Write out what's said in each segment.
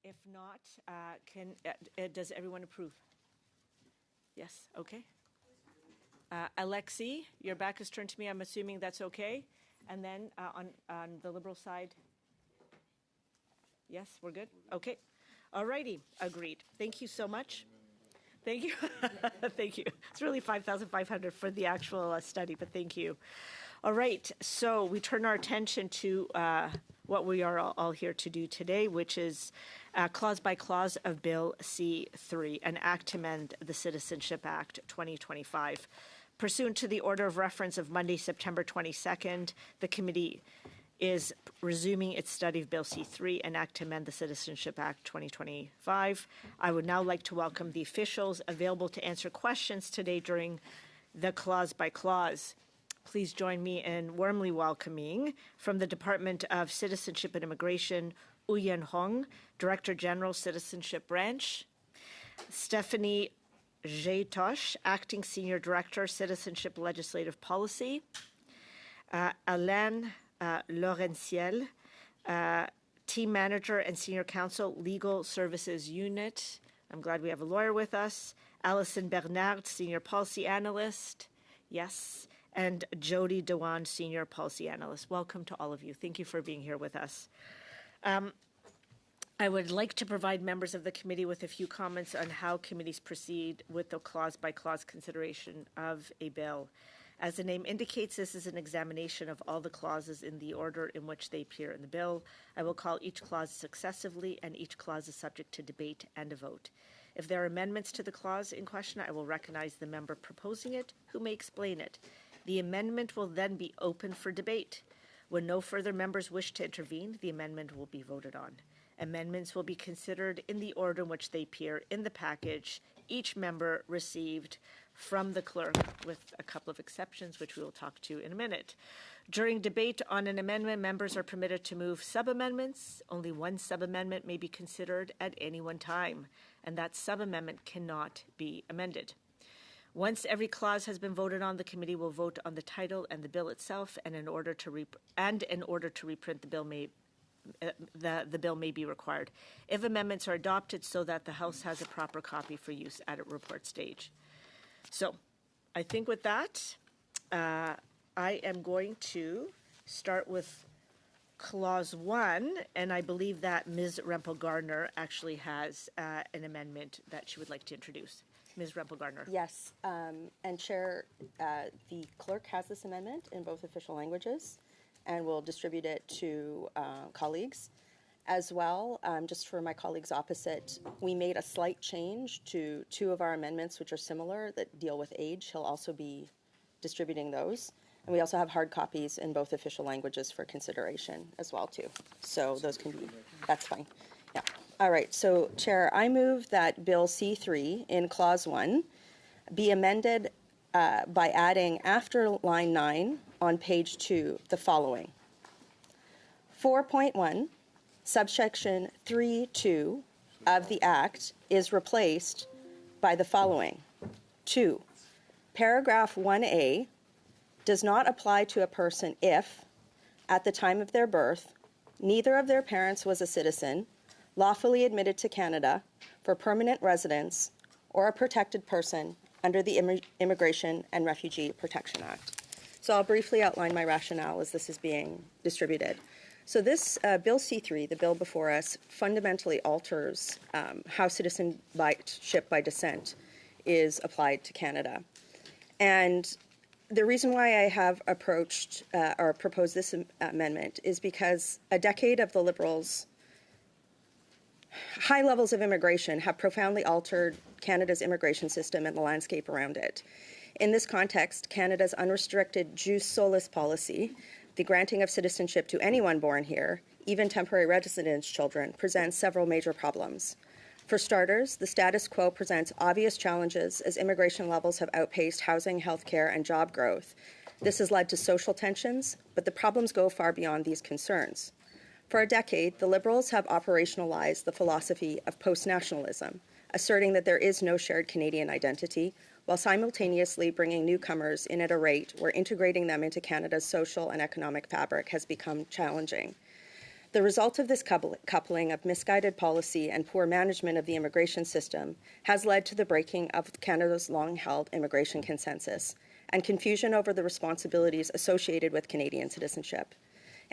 If not, does everyone approve? Yes, okay. Alexi, your back is turned to me. I'm assuming that's okay. And then on the Liberal side? Yes, we're good? Okay. All righty, agreed. Thank you so much. Thank you. Thank you. It's really 5,500 for the actual study, but thank you. All right, so we turn our attention to what we are all here to do today, which is clause by clause of Bill C-3, an act to amend the Citizenship Act 2025. Pursuant to the order of reference of Monday, September 22nd, the committee is resuming its study of Bill C-3, an act to amend the Citizenship Act 2025. I would now like to welcome the officials available to answer questions today during the clause by clause. Please join me in warmly welcoming from the Department of Citizenship and Immigration, Uyen Hong, Director General, Citizenship Branch, Stephanie Jetosh, Acting Senior Director, Citizenship Legislative Policy, Alain Laurentiel, Team Manager and Senior Counsel, Legal Services Unit. I'm glad we have a lawyer with us. Alison Bernard, Senior Policy Analyst. Yes. And Jody Dewan, Senior Policy Analyst. Welcome to all of you. Thank you for being here with us. I would like to provide members of the committee with a few comments on how committees proceed with the clause-by-clause consideration of a bill. As the name indicates, this is an examination of all the clauses in the order in which they appear in the bill. I will call each clause successively, and each clause is subject to debate and a vote. If there are amendments to the clause in question, I will recognize the member proposing it, who may explain it. The amendment will then be open for debate. When no further members wish to intervene, the amendment will be voted on. Amendments will be considered in the order in which they appear in the package each member received from the clerk, with a couple of exceptions, which we will talk to in a minute. During debate on an amendment, members are permitted to move sub-amendments. Only one sub-amendment may be considered at any one time, and that sub-amendment cannot be amended. Once every clause has been voted on, the committee will vote on the title and the bill itself, and in order to reprint the bill the bill may be required if amendments are adopted, so that the House has a proper copy for use at a report stage. So I think with that, I am going to start with Clause 1, and I believe that Ms. Rempel-Gardner actually has an amendment that she would like to introduce. Ms. Rempel-Gardner. Yes, and Chair, the clerk has this amendment in both official languages, and will distribute it to colleagues. As well, just for my colleagues opposite, we made a slight change to two of our amendments, which are similar, that deal with age. He'll also be distributing those. And we also have hard copies in both official languages for consideration as well, too. So those can be, that's fine. Yeah. All right, so Chair, I move that Bill C-3 in Clause 1 be amended by adding after line 9 on page 2 the following. 4.1, subsection 3.2 of the Act is replaced by the following. 2, paragraph 1A does not apply to a person if, at the time of their birth, neither of their parents was a citizen, lawfully admitted to Canada for permanent residence, or a protected person under the Immigration and Refugee Protection Act. So I'll briefly outline my rationale as this is being distributed. So this Bill C-3, the bill before us, fundamentally alters how citizenship by descent is applied to Canada. And the reason why I have approached or proposed this amendment is because a decade of the Liberals' high levels of immigration have profoundly altered Canada's immigration system and the landscape around it. In this context, Canada's unrestricted jus solis policy, the granting of citizenship to anyone born here, even temporary residence children, presents several major problems. For starters, the status quo presents obvious challenges as immigration levels have outpaced housing, healthcare, and job growth. This has led to social tensions, but the problems go far beyond these concerns. For a decade, the Liberals have operationalized the philosophy of post-nationalism, asserting that there is no shared Canadian identity, while simultaneously bringing newcomers in at a rate where integrating them into Canada's social and economic fabric has become challenging. The result of this coupling of misguided policy and poor management of the immigration system has led to the breaking of Canada's long-held immigration consensus and confusion over the responsibilities associated with Canadian citizenship.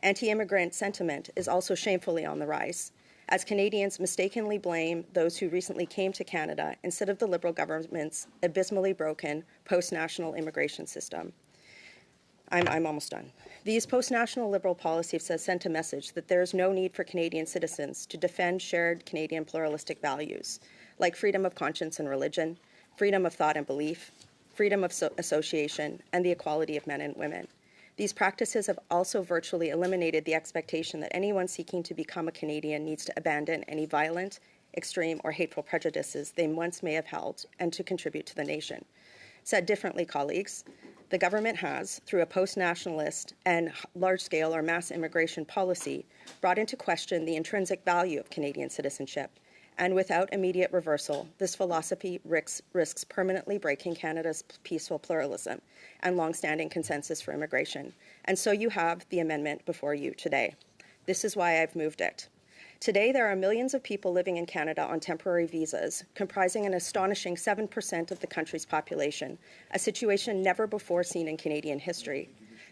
Anti-immigrant sentiment is also shamefully on the rise, as Canadians mistakenly blame those who recently came to Canada instead of the Liberal government's abysmally broken post-national immigration system. I'm almost done. These post-national Liberal policies have sent a message that there is no need for Canadian citizens to defend shared Canadian pluralistic values, like freedom of conscience and religion, freedom of thought and belief, freedom of association, and the equality of men and women. These practices have also virtually eliminated the expectation that anyone seeking to become a Canadian needs to abandon any violent, extreme, or hateful prejudices they once may have held and to contribute to the nation. Said differently, colleagues, the government has, through a post-nationalist and large-scale or mass immigration policy, brought into question the intrinsic value of Canadian citizenship. And without immediate reversal, this philosophy risks permanently breaking Canada's peaceful pluralism and long-standing consensus for immigration. And so you have the amendment before you today. This is why I've moved it. Today, there are millions of people living in Canada on temporary visas, comprising an astonishing 7% of the country's population, a situation never before seen in Canadian history.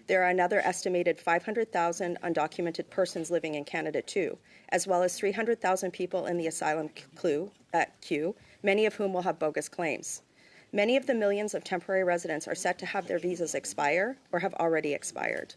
There are another estimated 500,000 undocumented persons living in Canada, too, as well as 300,000 people in the asylum queue, many of whom will have bogus claims. Many of the millions of temporary residents are set to have their visas expire or have already expired.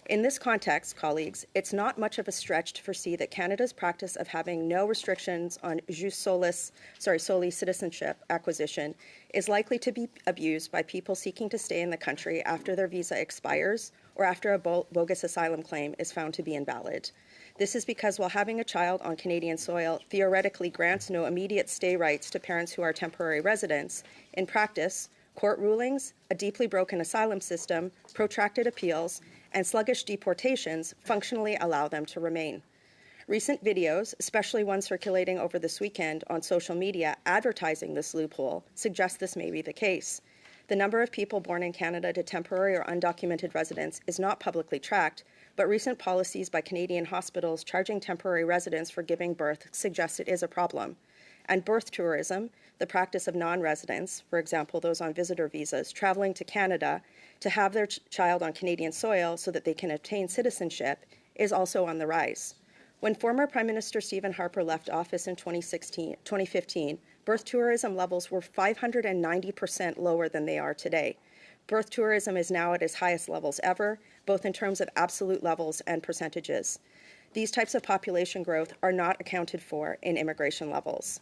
In this context, colleagues, it's not much of a stretch to foresee that Canada's practice of having no restrictions on solely citizenship acquisition is likely to be abused by people seeking to stay in the country after their visa expires or after a bogus asylum claim is found to be invalid. This is because while having a child on Canadian soil theoretically grants no immediate stay rights to parents who are temporary residents, in practice, court rulings, a deeply broken asylum system, protracted appeals, and sluggish deportations functionally allow them to remain. Recent videos, especially one circulating over this weekend on social media advertising this loophole, suggest this may be the case. The number of people born in Canada to temporary or undocumented residents is not publicly tracked, but recent policies by Canadian hospitals charging temporary residents for giving birth suggest it is a problem. And birth tourism, the practice of non-residents, for example, those on visitor visas, traveling to Canada to have their child on Canadian soil so that they can obtain citizenship, is also on the rise. When former Prime Minister Stephen Harper left office in 2015, birth tourism levels were 590% lower than they are today. Birth tourism is now at its highest levels ever, both in terms of absolute levels and percentages. These types of population growth are not accounted for in immigration levels.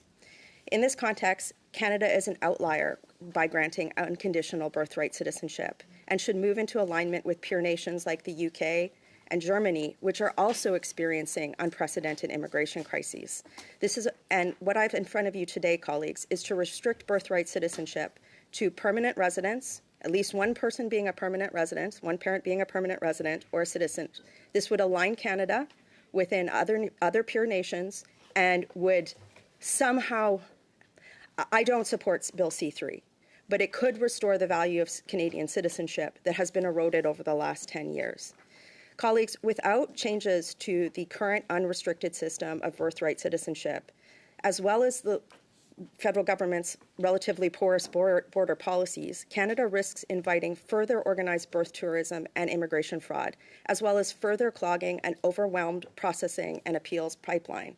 In this context, Canada is an outlier by granting unconditional birthright citizenship and should move into alignment with peer nations like the UK and Germany, which are also experiencing unprecedented immigration crises. And what I've in front of you today, colleagues, is to restrict birthright citizenship to permanent residents, at least one person being a permanent resident, one parent being a permanent resident or a citizen. This would align Canada within other peer nations and would somehow, I don't support Bill C-3, but it could restore the value of Canadian citizenship that has been eroded over the last 10 years. Colleagues, without changes to the current unrestricted system of birthright citizenship, as well as the federal government's relatively porous border policies, Canada risks inviting further organized birth tourism and immigration fraud, as well as further clogging an overwhelmed processing and appeals pipeline.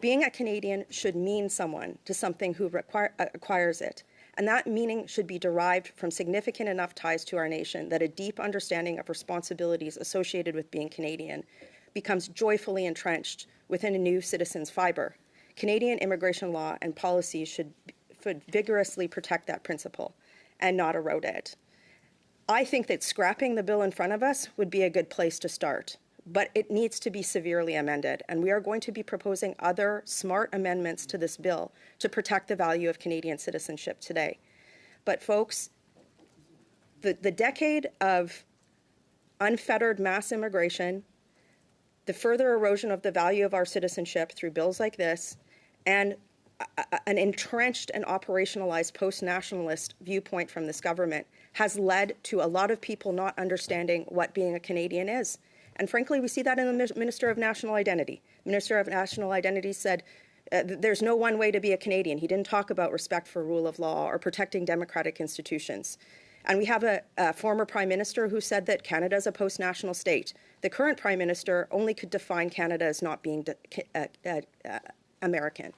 Being a Canadian should mean someone to something who acquires it, and that meaning should be derived from significant enough ties to our nation that a deep understanding of responsibilities associated with being Canadian becomes joyfully entrenched within a new citizen's fiber. Canadian immigration law and policy should vigorously protect that principle and not erode it. I think that scrapping the bill in front of us would be a good place to start, but it needs to be severely amended, and we are going to be proposing other smart amendments to this bill to protect the value of Canadian citizenship today. But folks, the decade of unfettered mass immigration, the further erosion of the value of our citizenship through bills like this, and an entrenched and operationalized post-nationalist viewpoint from this government has led to a lot of people not understanding what being a Canadian is And frankly, we see that in the Minister of National Identity. The Minister of National Identity said, there's no one way to be a Canadian. He didn't talk about respect for rule of law or protecting democratic institutions. And we have a former Prime Minister who said that Canada is a post-national state. The current Prime Minister only could define Canada as not being American.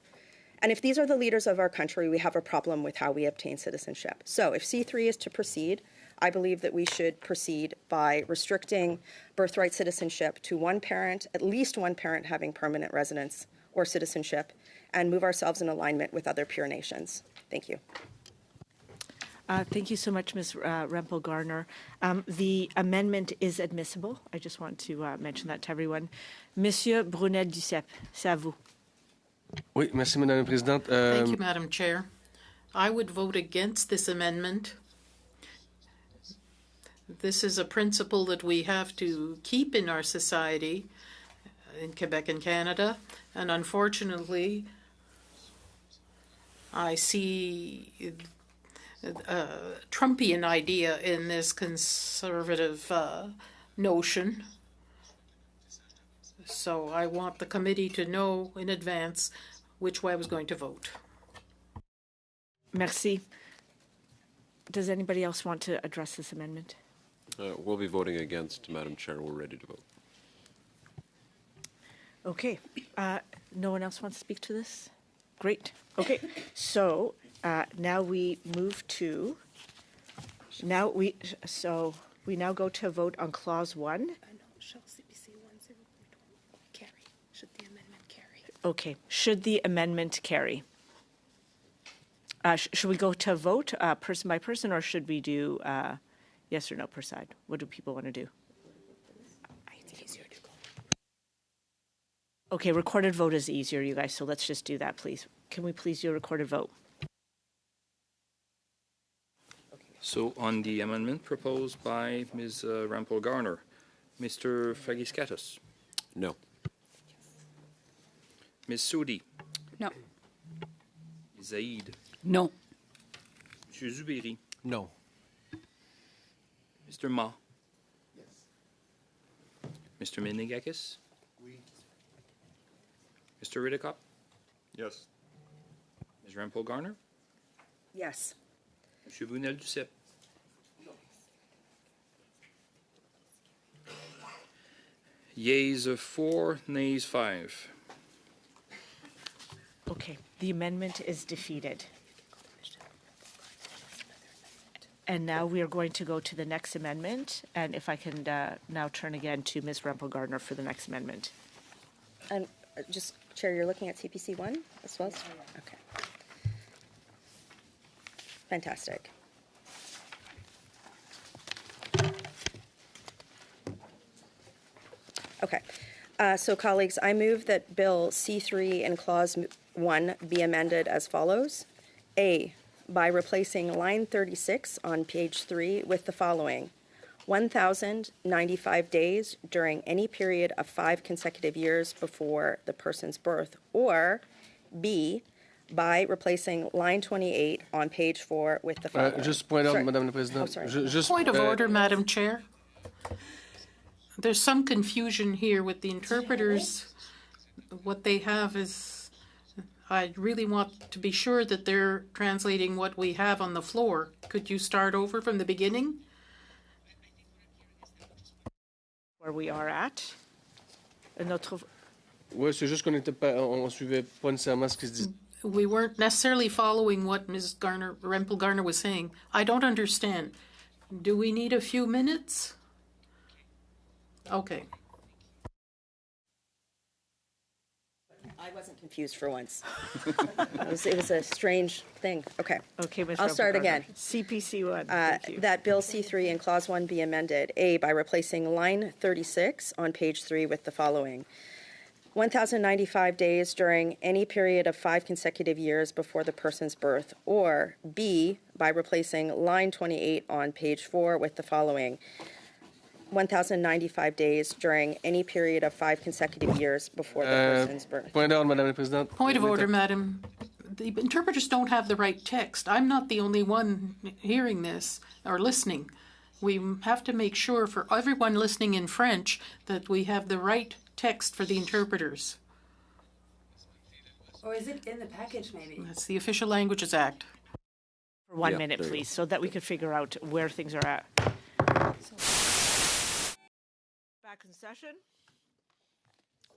And if these are the leaders of our country, we have a problem with how we obtain citizenship. So if C3 is to proceed, I believe that we should proceed by restricting birthright citizenship to one parent, at least one parent having permanent residence or citizenship, and move ourselves in alignment with other peer nations. Thank you. Thank you so much, Ms. Rempel-Garner. The amendment is admissible. I just want to mention that to everyone. Monsieur Brunel-Duceppe, c'est à vous. Oui, merci, Madame la Présidente. Thank you, Madam Chair. I would vote against this amendment. This is a principle that we have to keep in our society in Quebec and Canada, and unfortunately, I see a Trumpian idea in this conservative notion. So I want the committee to know in advance which way I was going to vote. Merci. Does anybody else want to address this amendment? We'll be voting against, Madam Chair. We're ready to vote. Okay. No one else wants to speak to this? Great. Okay. So now we move to. We now go to vote on Clause 1. Shall CPC 10.1 carry? Should the amendment carry? Okay. Should the amendment carry? Should we go to vote person by person, or should we do yes or no per side? What do people want to do? It's easier to go. Okay, recorded vote is easier, you guys, so let's just do that, please. Can we please do a recorded vote? So on the amendment proposed by Ms. Rempel-Garner, Mr. Fragiskatos. No. Ms. Soudi. No. Ms. Zaid. No. Monsieur Zubiri. No. Mr. Ma. Yes. Mr. Menegakis. Oui. Mr. Ridicop. Yes. Ms. Rempel-Garner. Yes. Monsieur Brunel-Duceppe. Yeas 4, nays 5. Okay, the amendment is defeated. And now we are going to go to the next amendment. And if I can now turn again to Ms. Rempel-Garner for the next amendment. And just, Chair, you're looking at CPC 1 as well? Okay. Fantastic. Okay. So, colleagues, I move that Bill C-3 in Clause 1 be amended as follows. A, by replacing line 36 on page 3 with the following: 1,095 days during any period of 5 consecutive years before the person's birth, or B, by replacing line 28 on page 4 with the following. Juste point out, Sorry. Madame la Présidente. Oh, sorry. Point of order, Madam Chair. There's some confusion here with the interpreters. What they have is, I really want to be sure that they're translating what we have on the floor. Could you start over from the beginning? Where we are at. Oui, c'est juste qu'on était pas, on suivait pas nécessairement ce qui se dit. We weren't necessarily following what Ms. Rempel-Garner was saying. I don't understand. Do we need a few minutes? Okay. I wasn't confused for once. It was a strange thing. Okay. Okay, Ms. I'll start Rempel-Garner. again. CPC 1. Thank you. That Bill C-3 in Clause 1 be amended. A, by replacing line 36 on page 3 with the following: 1,095 days during any period of 5 consecutive years before the person's birth, or B, by replacing line 28 on page 4 with the following: 1,095 days during any period of 5 consecutive years before the person's birth. Point d'ordre, Madame la Présidente. Point of order, Madam. The interpreters don't have the right text. I'm not the only one hearing this or listening. we have to make sure for everyone listening in French that we have the right text for the interpreters. Or is it in the package, maybe? That's the Official Languages Act. For 1 Yeah, minute, there you please, go. so that we could figure out where things are at. Back in session.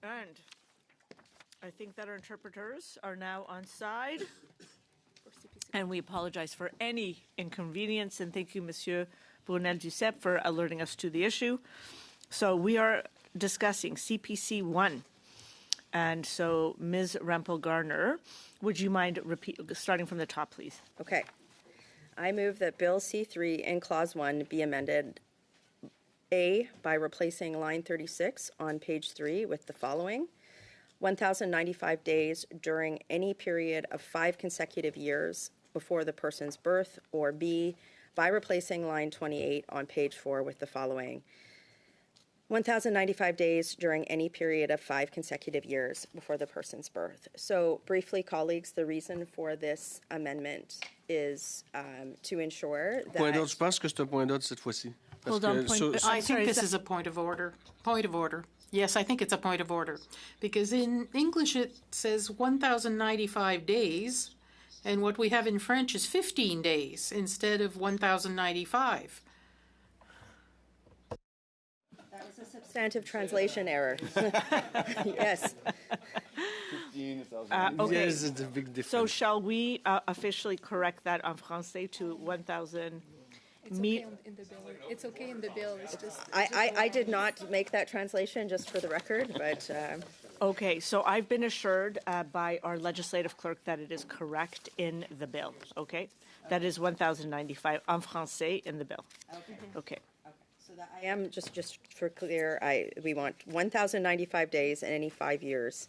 And I think that our interpreters are now on side. And we apologize for any inconvenience, and thank you, Monsieur Brunel-Duceppe, for alerting us to the issue. So we are discussing CPC 1. And so, Ms. Rempel-Garner, would you mind starting from the top, please? Okay. I move that Bill C-3 in Clause 1 be amended, A, by replacing line 36 on page 3 with the following: 1,095 days during any period of 5 consecutive years before the person's birth, or B, by replacing line 28 on page 4 with the following: 1,095 days during any period of 5 consecutive years before the person's birth. So briefly, colleagues, the reason for this amendment is to ensure Point that... d'autre, je pense que c'est un point d'autre cette fois-ci. Parce Hold on, que point- sur- I sorry, think is this that- is a point of order. Point of order. Yes, I think it's a point of order. Because in English it says 1,095 days, and what we have in French is 15 days instead of 1,095. That was a substantive translation error. Yes. Okay. Yes, it's a big difference. So shall we officially correct that en français to 1,000? It's okay in the bill. It's okay in the bill. It's just. I did not make that translation, just for the record, but Okay, so I've been assured by our legislative clerk that it is correct in the bill, okay? That is 1,095 en français in the bill. Okay. so that I am, just for clear, we want 1,095 days in any 5 years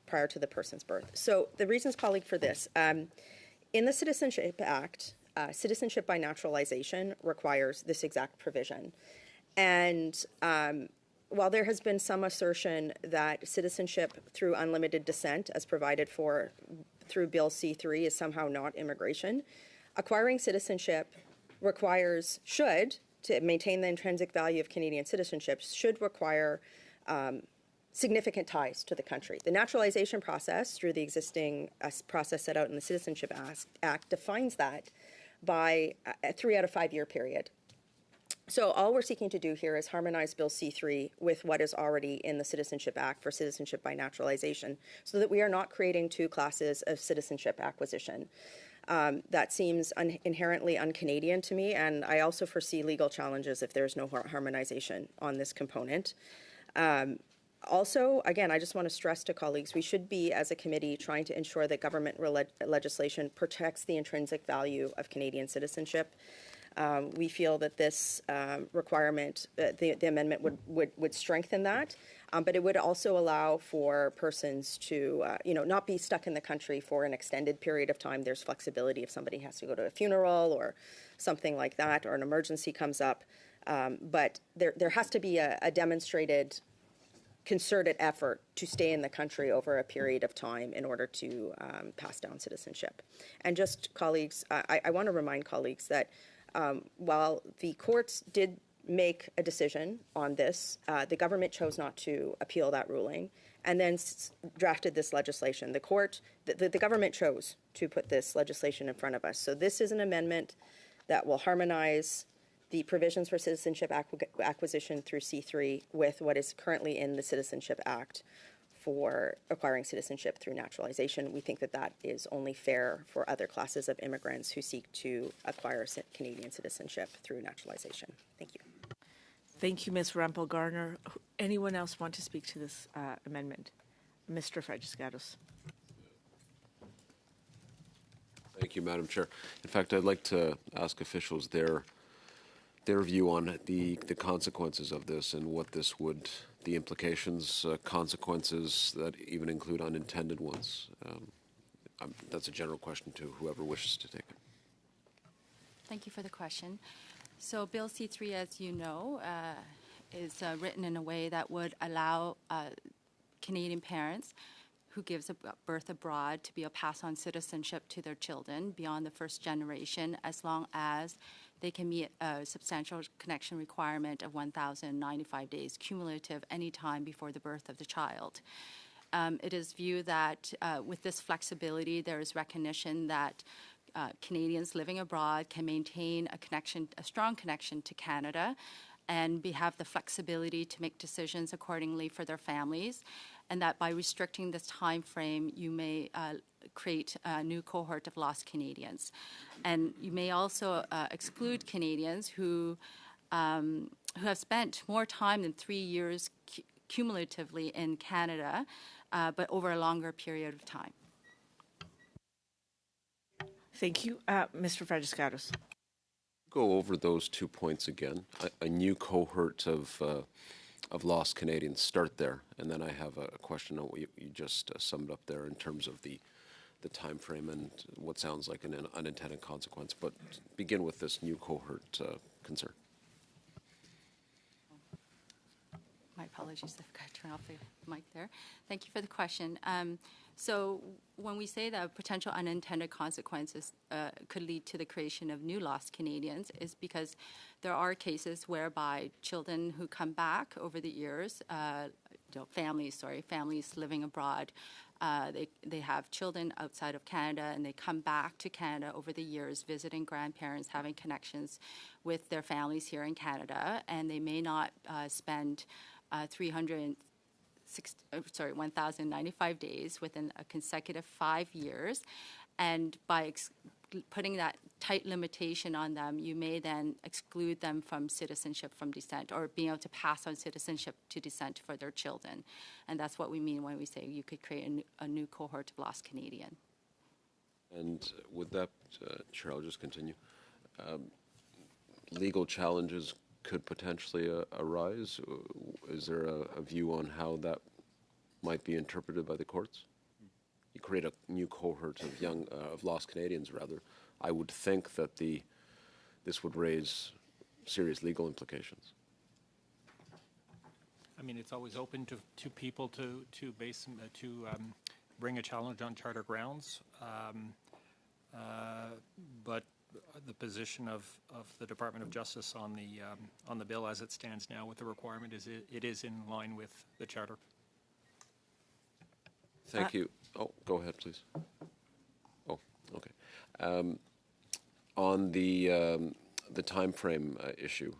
prior to the person's birth. So the reasons, colleague, for this, in the Citizenship Act, citizenship by naturalization requires this exact provision. And while there has been some assertion that citizenship through unlimited descent, as provided for through Bill C-3, is somehow not immigration, acquiring citizenship should, to maintain the intrinsic value of Canadian citizenship, should require significant ties to the country. The naturalization process, through the existing process set out in the Citizenship Act, defines that by a 3 out of 5 year period. So all we're seeking to do here is harmonize Bill C-3 with what is already in the Citizenship Act for citizenship by naturalization, so that we are not creating 2 classes of citizenship acquisition. That seems inherently un-Canadian to me, and I also foresee legal challenges if there's no harmonization on this component. Also, again, I just want to stress to colleagues, we should be, as a committee, trying to ensure that government legislation protects the intrinsic value of Canadian citizenship. We feel that this requirement, the amendment would strengthen that, but it would also allow for persons to, not be stuck in the country for an extended period of time. There's flexibility if somebody has to go to a funeral or something like that, or an emergency comes up. But there has to be a demonstrated concerted effort to stay in the country over a period of time in order to pass down citizenship. And just, colleagues, I want to remind colleagues that while the courts did make a decision on this, the government chose not to appeal that ruling and then drafted this legislation. The government chose to put this legislation in front of us. So this is an amendment that will harmonize the provisions for citizenship acquisition through C-3 with what is currently in the Citizenship Act for acquiring citizenship through naturalization. We think that that is only fair for other classes of immigrants who seek to acquire Canadian citizenship through naturalization. Thank you. Thank you, Ms. Rempel-Garner. Anyone else want to speak to this amendment? Mr. Fragiscatos. Thank you, Madam Chair. In fact, I'd like to ask officials their view on the consequences of this and what this would, the implications, consequences that even include unintended ones. That's a general question to whoever wishes to take it. Thank you for the question. So Bill C-3, as you know, is written in a way that would allow Canadian parents who gives birth abroad to be able to pass on citizenship to their children beyond the first generation, as long as they can meet a substantial connection requirement of 1,095 days cumulative any time before the birth of the child. It is viewed that with this flexibility, there is recognition that Canadians living abroad can maintain a strong connection to Canada, and have the flexibility to make decisions accordingly for their families, and that by restricting this time frame, you may create a new cohort of lost Canadians. And you may also exclude Canadians who have spent more time than 3 years cumulatively in Canada, but over a longer period of time. Thank you. Mr. Fragiscatos. Go over those 2 points again. A new cohort of lost Canadians. Start there, and then I have a question on what you just summed up there in terms of the time frame and what sounds like an unintended consequence. But begin with this new cohort concern. My apologies, I forgot to turn off the mic there. Thank you for the question. So when we say that potential unintended consequences could lead to the creation of new lost Canadians, is because there are cases whereby children who come back over the years, families living abroad, they have children outside of Canada, and they come back to Canada over the years, visiting grandparents, having connections with their families here in Canada, and they may not spend 1,095 days within a consecutive 5 years. And by putting that tight limitation on them, you may then exclude them from citizenship from descent, or being able to pass on citizenship to descent for their children. And that's what we mean when we say you could create a new cohort of lost Canadian. And with that, Chair, I'll just continue. Legal challenges could potentially arise. Is there a view on how that might be interpreted by the courts? You create a new cohort of of lost Canadians, rather. I would think that this would raise serious legal implications. I mean, it's always open to people to bring a challenge on charter grounds, but the position of the Department of Justice on the bill as it stands now with the requirement is it is in line with the charter. Thank you. Oh, go ahead, please. Oh, okay. On the time frame issue,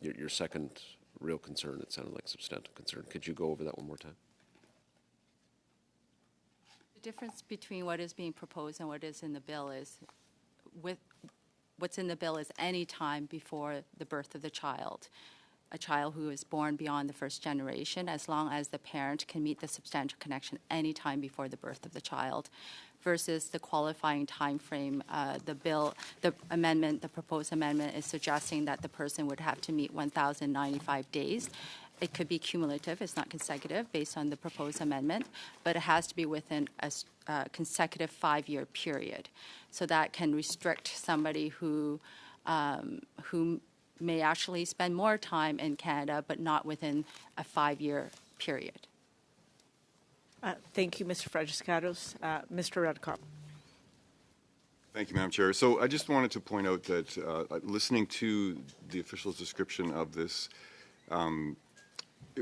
your second real concern, it sounded like substantive concern. Could you go over that one more time? The difference between what is being proposed and what is in the bill is what's in the bill is any time before the birth of the child. A child who is born beyond the first generation, as long as the parent can meet the substantial connection any time before the birth of the child, versus the qualifying time frame. The proposed amendment is suggesting that the person would have to meet 1,095 days. It could be cumulative, it's not consecutive based on the proposed amendment, but it has to be within a consecutive 5-year period. So that can restrict somebody who may actually spend more time in Canada, but not within a 5-year period. Thank you, Mr. Fragiscatos. Mr. Redcop. Thank you, Madam Chair. So I just wanted to point out that listening to the official's description of this,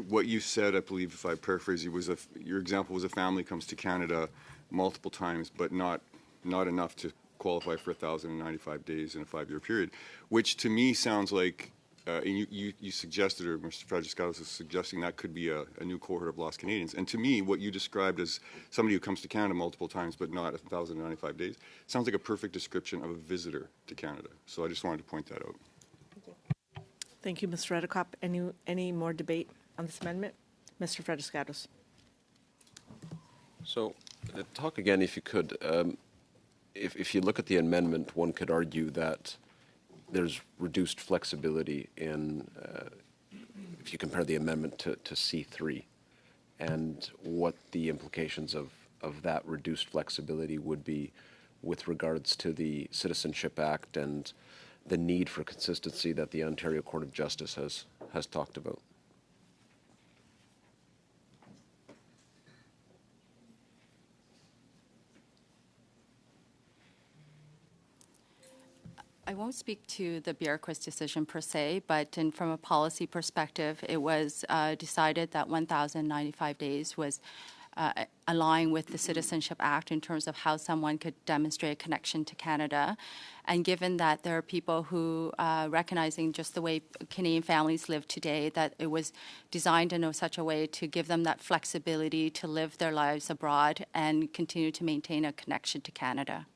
what you said, I believe, if I paraphrase you, was your example was a family comes to Canada multiple times, but not enough to qualify for 1,095 days in a 5-year period, which to me sounds like, and you suggested, or Mr. Fragiscatos is suggesting that could be a new cohort of lost Canadians. And to me, what you described as somebody who comes to Canada multiple times but not 1,095 days sounds like a perfect description of a visitor to Canada. So I just wanted to point that out. Thank you, Mr. Redcop. Any more debate on this amendment? Mr. Fragiscatos. So talk again, if you could. If you look at the amendment, one could argue that there's reduced flexibility in, if you compare the amendment to C-3, and what the implications of that reduced flexibility would be with regards to the Citizenship Act and the need for consistency that the Ontario Court of Justice has talked about. I won't speak to the bureaucrat's decision per se, but from a policy perspective, it was decided that 1,095 days was aligned with the Citizenship Act in terms of how someone could demonstrate a connection to Canada. And given that there are people who, recognizing just the way Canadian families live today, that it was designed in such a way to give them that flexibility to live their lives abroad and continue to maintain a connection to Canada.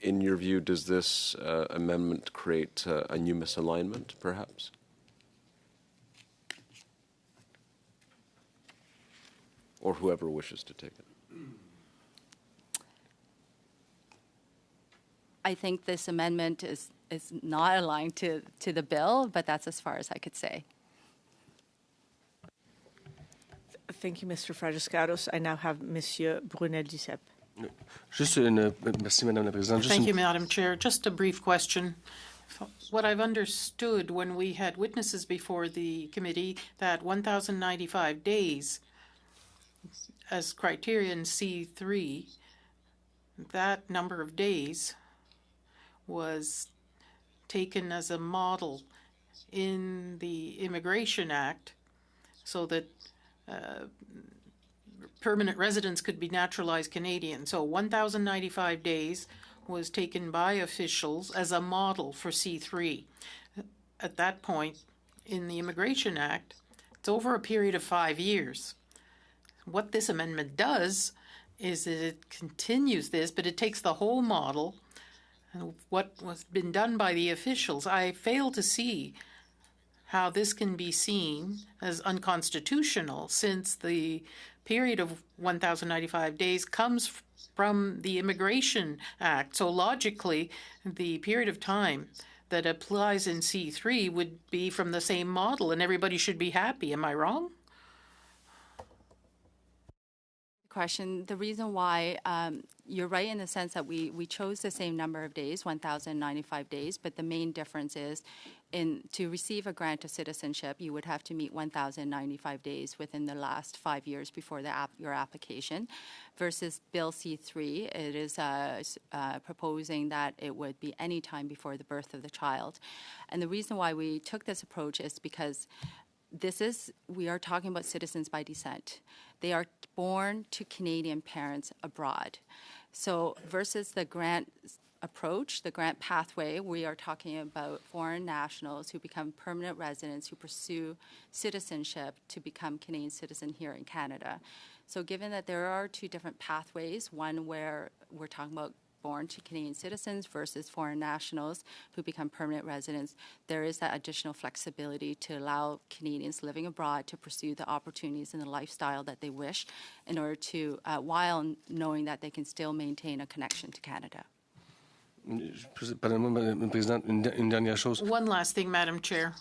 In your view, does this amendment create a new misalignment, perhaps? Or whoever wishes to take it. I think this amendment is not aligned to the bill, but that's as far as I could say. Thank you, Mr. Frajascados. I now have Monsieur Brunel-Duceppe. Merci, Madame la Présidente. Thank you, Madam Chair. Just a brief question. What I've understood when we had witnesses before the committee, that 1,095 days as criterion C-3, that number of days was taken as a model in the Immigration Act so that permanent residents could be naturalized Canadian. So 1,095 days was taken by officials as a model for C-3. At that point, in the Immigration Act, it's over a period of 5 years. What this amendment does is that it continues this, but it takes the whole model, what was been done by the officials. I fail to see how this can be seen as unconstitutional, since the period of 1,095 days comes from the Immigration Act. So logically, the period of time that applies in C-3 would be from the same model, and everybody should be happy. Am I wrong? Question. The reason why you're right in the sense that we chose the same number of days, 1,095 days, but the main difference is to receive a grant of citizenship, you would have to meet 1,095 days within the last 5 years before your application, versus Bill C-3, it is proposing that it would be any time before the birth of the child. And the reason why we took this approach is because we are talking about citizens by descent. They are born to Canadian parents abroad. So versus the grant approach, the grant pathway, we are talking about foreign nationals who become permanent residents who pursue citizenship to become Canadian citizen here in Canada. So given that there are two different pathways, one where we're talking about born to Canadian citizens versus foreign nationals who become permanent residents, there is that additional flexibility to allow Canadians living abroad to pursue the opportunities and the lifestyle that they wish in order to, while knowing that they can still maintain a connection to Canada. One last thing, Madam Chair.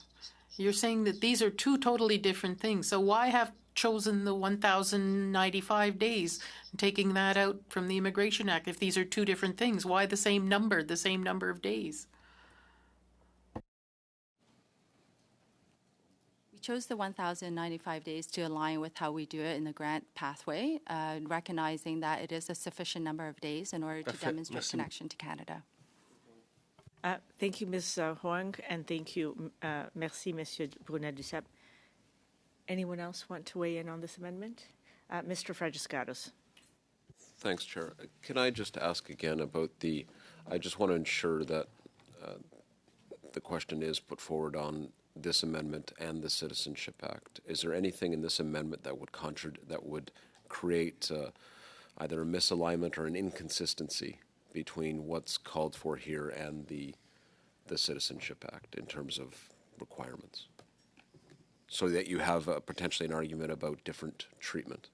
You're saying that these are two totally different things. So why have chosen the 1,095 days, taking that out from the Immigration Act? If these are two different things, why the same number of days? We chose the 1,095 days to align with how we do it in the grant pathway, recognizing that it is a sufficient number of days in order to demonstrate connection to Canada. Thank you, Ms. Huang, and thank you, merci, Monsieur Brunel-Duceppe. Anyone else want to weigh in on this amendment? Mr. Frajascados. Thanks, Chair. Can I just ask again about I just want to ensure that the question is put forward on this amendment and the Citizenship Act. Is there anything in this amendment that would create either a misalignment or an inconsistency between what's called for here and the Citizenship Act in terms of requirements, so that you have potentially an argument about different treatment?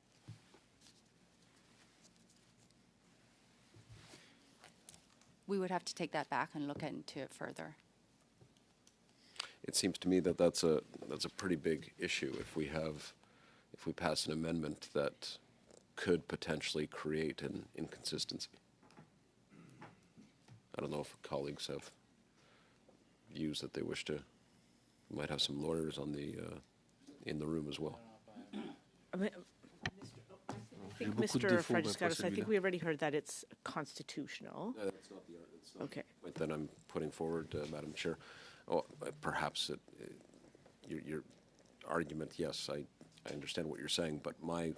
We would have to take that back and look into it further. It seems to me that that's a pretty big issue if we pass an amendment that could potentially create an inconsistency. I don't know if colleagues have views that they wish to. We might have some lawyers in the room as well. I think, Mr. Frajascados, I think we already heard that it's constitutional. No, that's not the argument. Okay. My that I'm putting forward, Madam Chair. Oh, perhaps your argument, yes, I understand what you're saying, but my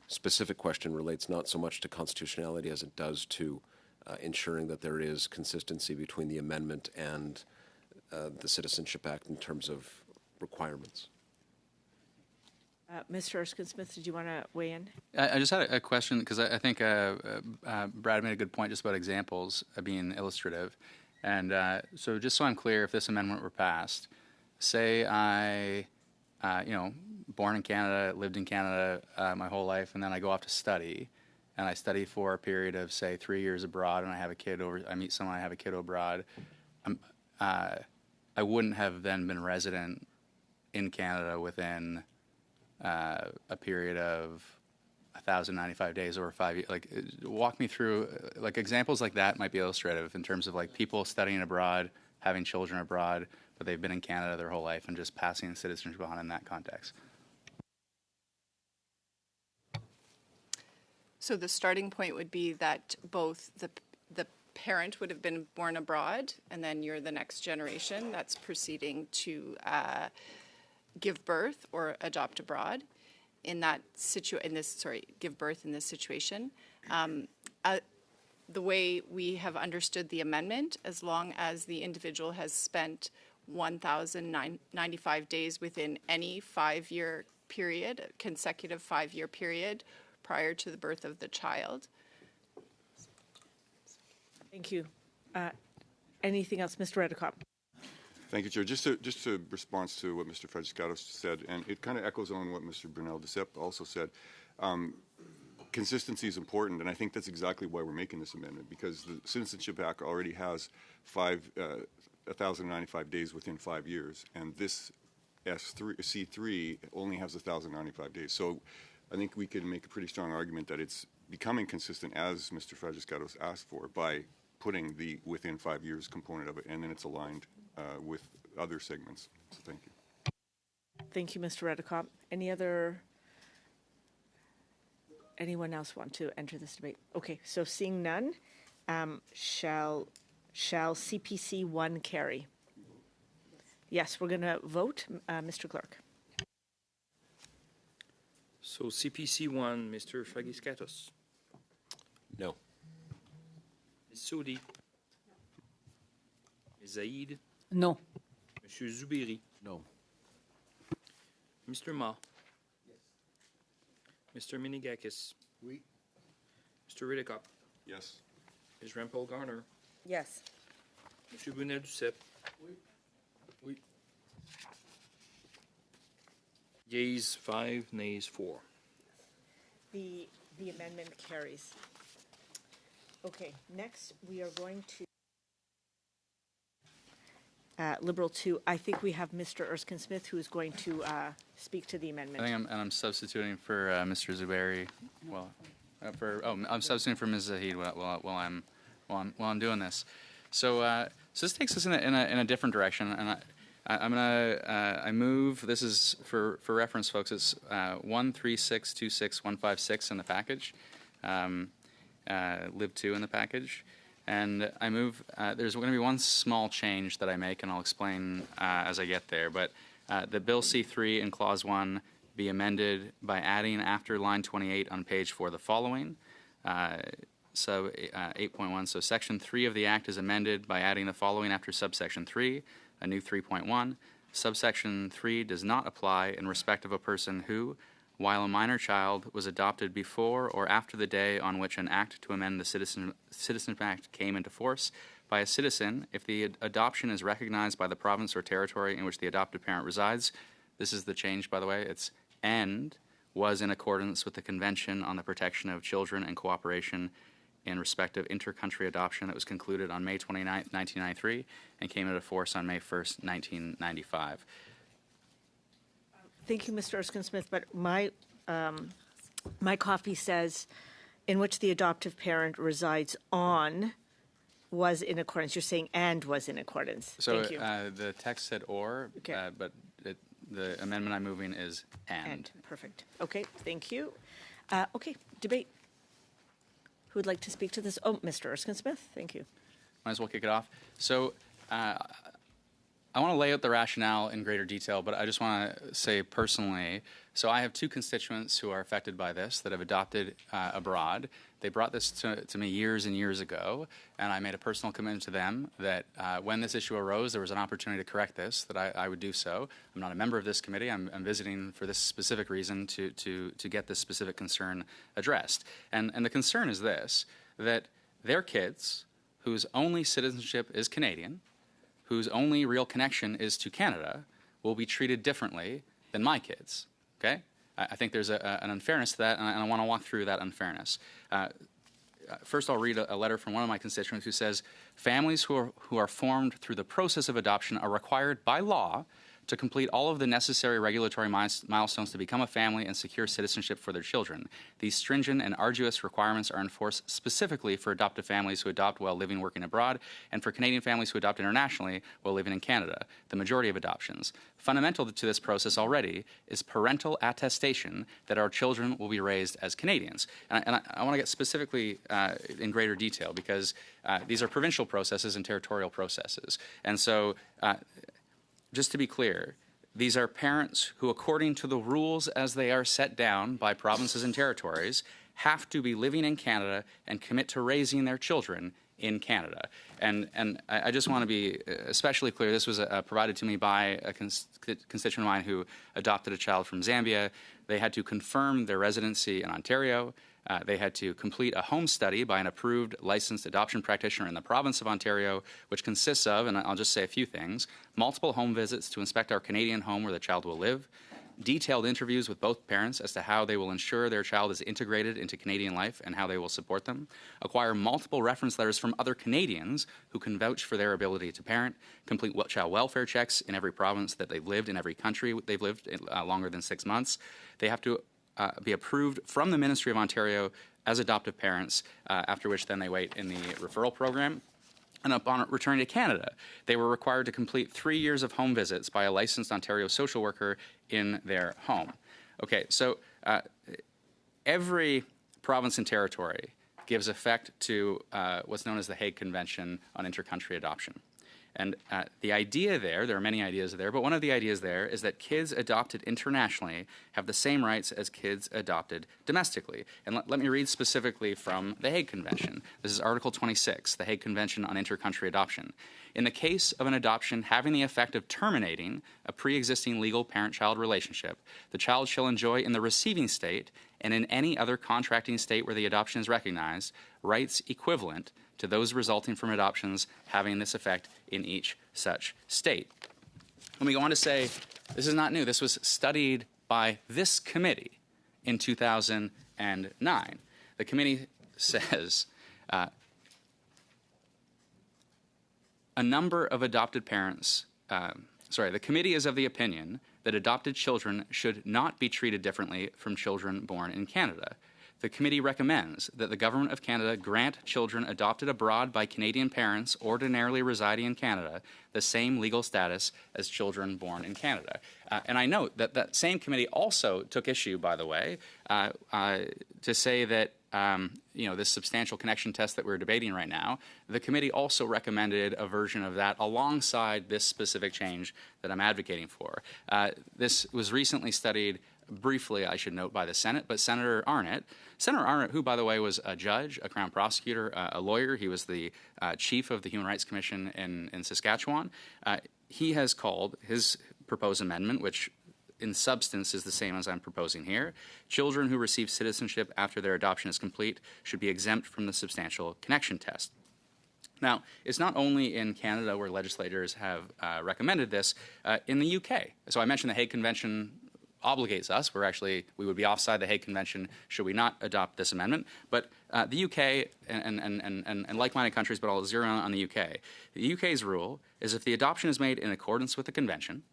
specific question relates not so much to constitutionality as it does to ensuring that there is consistency between the amendment and the Citizenship Act in terms of requirements. Mr. Erskine-Smith, did you want to weigh in? I just had a question because I think Brad made a good point just about examples being illustrative. And so just so I'm clear, if this amendment were passed, say I, born in Canada, lived in Canada my whole life, and then I go off to study, and I study for a period of, say, 3 years abroad, and I meet someone, I have a kid abroad, I wouldn't have then been resident in Canada within a period of 1,095 days over 5 years. Like, walk me through, like, examples like that might be illustrative in terms of, like, people studying abroad, having children abroad, but they've been in Canada their whole life and just passing citizenship on in that context. So the starting point would be that both the parent would have been born abroad, and then you're the next generation that's proceeding to give birth or adopt abroad. Give birth in this situation. The way we have understood the amendment, as long as the individual has spent 1,095 days within any 5-year period, consecutive 5-year period, prior to the birth of the child. Thank you. Anything else, Mr. Redekop? Thank you, Chair. Just a response to what Mr. Frederick said, and it kind of echoes on what Mr. Brunel Decep also said. Consistency is important, and I think that's exactly why we're making this amendment, because the Citizenship Act already has 1,095 days within 5 years, and this C-3 only has 1,095 days. So I think we can make a pretty strong argument that it's becoming consistent, as Mr. Frederick asked for, by putting the within 5 years component of it, and then it's aligned with other segments. So thank you. Thank you, Mr. Redekop. Anyone else want to enter this debate? Okay, so seeing none, shall CPC 1 carry? Yes, we're going to vote. Mr. Clerk. So CPC 1, Mr. Fragiskatos. No. Ms. Sodi. Ms. Zaid. No. Monsieur Zubiri. No. Mr. Ma. Mr. Minigakis. Oui. Mr. Riddickop. Yes. Ms. Rempel Garner. Yes. Monsieur Brunel Duceppe. Oui. Yeas 5, nays 4. The amendment carries. Okay, next we are going to Liberal 2. I think we have Mr. Erskine-Smith who is going to speak to the amendment. I think I'm substituting for Mr. Zuberi. Well, I'm substituting for Ms. Zahid while I'm doing this. So this takes us in a different direction, and I move. This is for reference, folks. It's 13626.156 in the package, Lib 2 in the package. And I move, there's going to be one small change that I make, and I'll explain as I get there. But the Bill C-3 in Clause 1 be amended by adding after line 28 on page 4 the following. Sub 8.1, so Section 3 of the Act is amended by adding the following after subsection 3, a new 3.1. Subsection 3 does not apply in respect of a person who, while a minor child, was adopted before or after the day on which an act to amend the Citizenship Act came into force by a citizen, if the adoption is recognized by the province or territory in which the adopted parent resides. This is the change, by the way. It's and was in accordance with the Convention on the Protection of Children and Cooperation in respect of inter-country adoption that was concluded on May 29, 1993, and came into force on May 1st, 1995. Thank you, Mr. Erskine-Smith, but my copy says in which the adoptive parent resides on was in accordance. You're saying and was in accordance. So Thank you. The text said or, Okay. but the amendment I'm moving is and. Perfect. Okay, thank you. Okay, debate. Who would like to speak to this? Oh, Mr. Erskine-Smith, thank you. Might as well kick it off. So I want to lay out the rationale in greater detail, but I just want to say personally, so I have two constituents who are affected by this that have adopted abroad. They brought this to me years and years ago, and I made a personal commitment to them that when this issue arose, there was an opportunity to correct this, that I would do so. I'm not a member of this committee. I'm visiting for this specific reason to get this specific concern addressed. And the concern is this, that their kids, whose only citizenship is Canadian, whose only real connection is to Canada, will be treated differently than my kids, okay? I think there's an unfairness to that, and I want to walk through that unfairness. First, I'll read a letter from one of my constituents who says, families who are formed through the process of adoption are required by law to complete all of the necessary regulatory milestones to become a family and secure citizenship for their children. These stringent and arduous requirements are enforced specifically for adoptive families who adopt while living and working abroad, and for Canadian families who adopt internationally while living in Canada, the majority of adoptions. Fundamental to this process already is parental attestation that our children will be raised as Canadians. And I want to get specifically in greater detail, because these are provincial processes and territorial processes. And so just to be clear, these are parents who, according to the rules as they are set down by provinces and territories, have to be living in Canada and commit to raising their children in Canada. And I just want to be especially clear, this was provided to me by a constituent of mine who adopted a child from Zambia. They had to confirm their residency in Ontario. They had to complete a home study by an approved licensed adoption practitioner in the province of Ontario, which consists of, and I'll just say a few things, multiple home visits to inspect our Canadian home where the child will live, detailed interviews with both parents as to how they will ensure their child is integrated into Canadian life and how they will support them, acquire multiple reference letters from other Canadians who can vouch for their ability to parent, complete child welfare checks in every province that they've lived, in every country they've lived longer than 6 months. They have to be approved from the Ministry of Ontario as adoptive parents, after which then they wait in the referral program. And upon returning to Canada, they were required to complete 3 years of home visits by a licensed Ontario social worker in their home. Okay, so every province and territory gives effect to what's known as the Hague Convention on Intercountry Adoption. And the idea there are many ideas there, but one of the ideas there is that kids adopted internationally have the same rights as kids adopted domestically. And let me read specifically from the Hague Convention. This is Article 26, the Hague Convention on Intercountry Adoption. In the case of an adoption having the effect of terminating a pre-existing legal parent-child relationship, the child shall enjoy in the receiving state and in any other contracting state where the adoption is recognized rights equivalent to those resulting from adoptions having this effect in each such state. Let me go on to say, this is not new. This was studied by this committee in 2009. The committee says a number of adopted parents, the committee is of the opinion that adopted children should not be treated differently from children born in Canada. The committee recommends that the Government of Canada grant children adopted abroad by Canadian parents ordinarily residing in Canada the same legal status as children born in Canada. And I note that that same committee also took issue, by the way, to say that this substantial connection test that we're debating right now, the committee also recommended a version of that alongside this specific change that I'm advocating for. This was recently studied briefly, I should note, by the Senate, but Senator Arnott, who, by the way, was a judge, a Crown prosecutor, a lawyer, he was the chief of the Human Rights Commission in Saskatchewan, he has called his proposed amendment, which in substance is the same as I'm proposing here, children who receive citizenship after their adoption is complete should be exempt from the substantial connection test. Now, it's not only in Canada where legislators have recommended this, in the UK. So I mentioned the Hague Convention obligates us. We would be offside the Hague Convention should we not adopt this amendment. But the UK and like-minded countries, but I'll zero in on the UK. The UK's rule is if the adoption is made in accordance with the convention,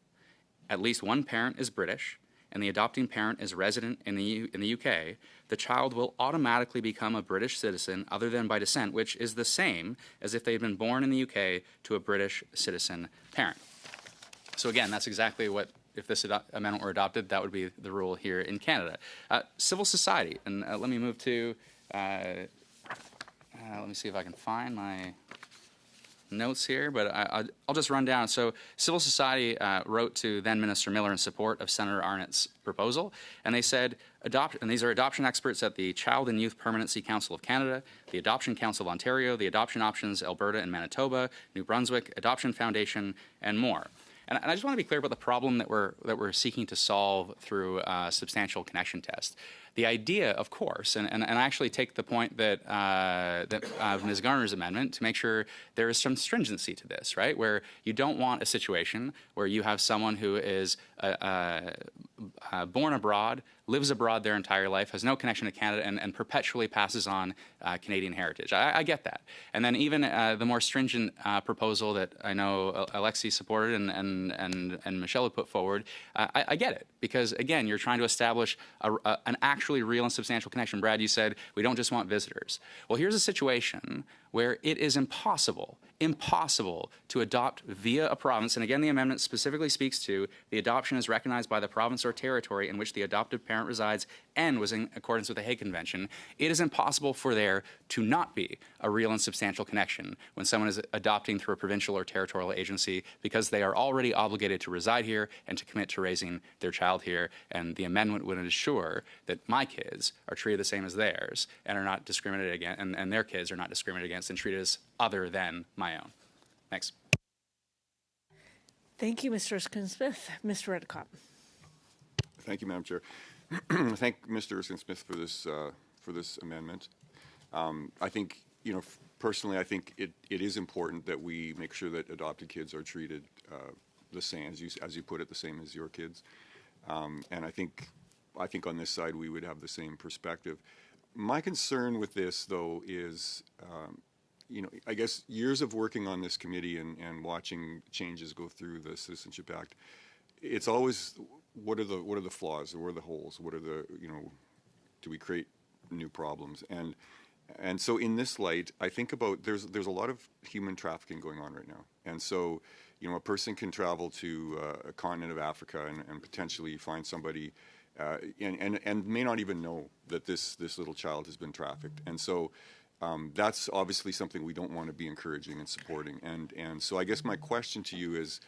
at least one parent is British, and the adopting parent is resident in the UK, the child will automatically become a British citizen other than by descent, which is the same as if they had been born in the UK to a British citizen parent. So again, that's exactly what, if this amendment were adopted, that would be the rule here in Canada. Civil society, and let me move to, let me see if I can find my notes here, but I'll just run down. So civil society wrote to then Minister Miller in support of Senator Arnott's proposal, and they said, and these are adoption experts at the Child and Youth Permanency Council of Canada, the Adoption Council of Ontario, the Adoption Options Alberta and Manitoba, New Brunswick, Adoption Foundation, and more. And I just want to be clear about the problem that we're seeking to solve through a substantial connection test. The idea, of course, and I actually take the point that Ms. Garner's amendment to make sure there is some stringency to this, right? Where you don't want a situation where you have someone who is born abroad, lives abroad their entire life, has no connection to Canada, and perpetually passes on Canadian heritage. I get that. And then even the more stringent proposal that I know Alexi supported and Michelle had put forward, I get it. Because, again, you're trying to establish an actually real and substantial connection. Brad, you said we don't just want visitors. Well, here's a situation where it is impossible to adopt via a province, and again the amendment specifically speaks to the adoption is recognized by the province or territory in which the adoptive parent resides and was in accordance with the Hague Convention. It is impossible for there to not be a real and substantial connection when someone is adopting through a provincial or territorial agency because they are already obligated to reside here and to commit to raising their child here, and the amendment would ensure that my kids are treated the same as theirs and are not discriminated against, and their kids are not discriminated against and treated as other than my own. Thanks. Thank you, Mr. Erskine-Smith. Mr. Redcott. Thank you, Madam Chair. Thank Mr. Erskine-Smith for this amendment. I think, personally, I think it is important that we make sure that adopted kids are treated the same, as you put it, the same as your kids. And I think on this side we would have the same perspective. My concern with this, though, is I guess years of working on this committee and watching changes go through the Citizenship Act, it's always what are the flaws, or what are the holes, what are the do we create new problems? And so in this light, I think about there's a lot of human trafficking going on right now, and so a person can travel to a continent of Africa and potentially find somebody and may not even know that this little child has been trafficked, and so. That's obviously something we don't want to be encouraging and supporting. And so I guess my question to you is,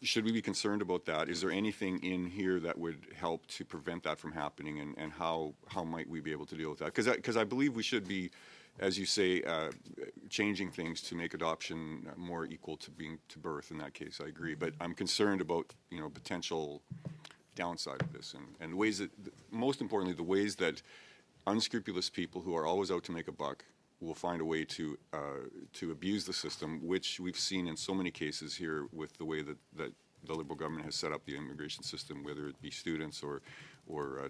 should we be concerned about that? Is there anything in here that would help to prevent that from happening, and how might we be able to deal with that? Because I believe we should be, as you say, changing things to make adoption more equal to birth in that case. I agree. But I'm concerned about, potential downside of this and ways that, most importantly, the ways that unscrupulous people who are always out to make a buck will find a way to abuse the system, which we've seen in so many cases here with the way that the Liberal government has set up the immigration system, whether it be students or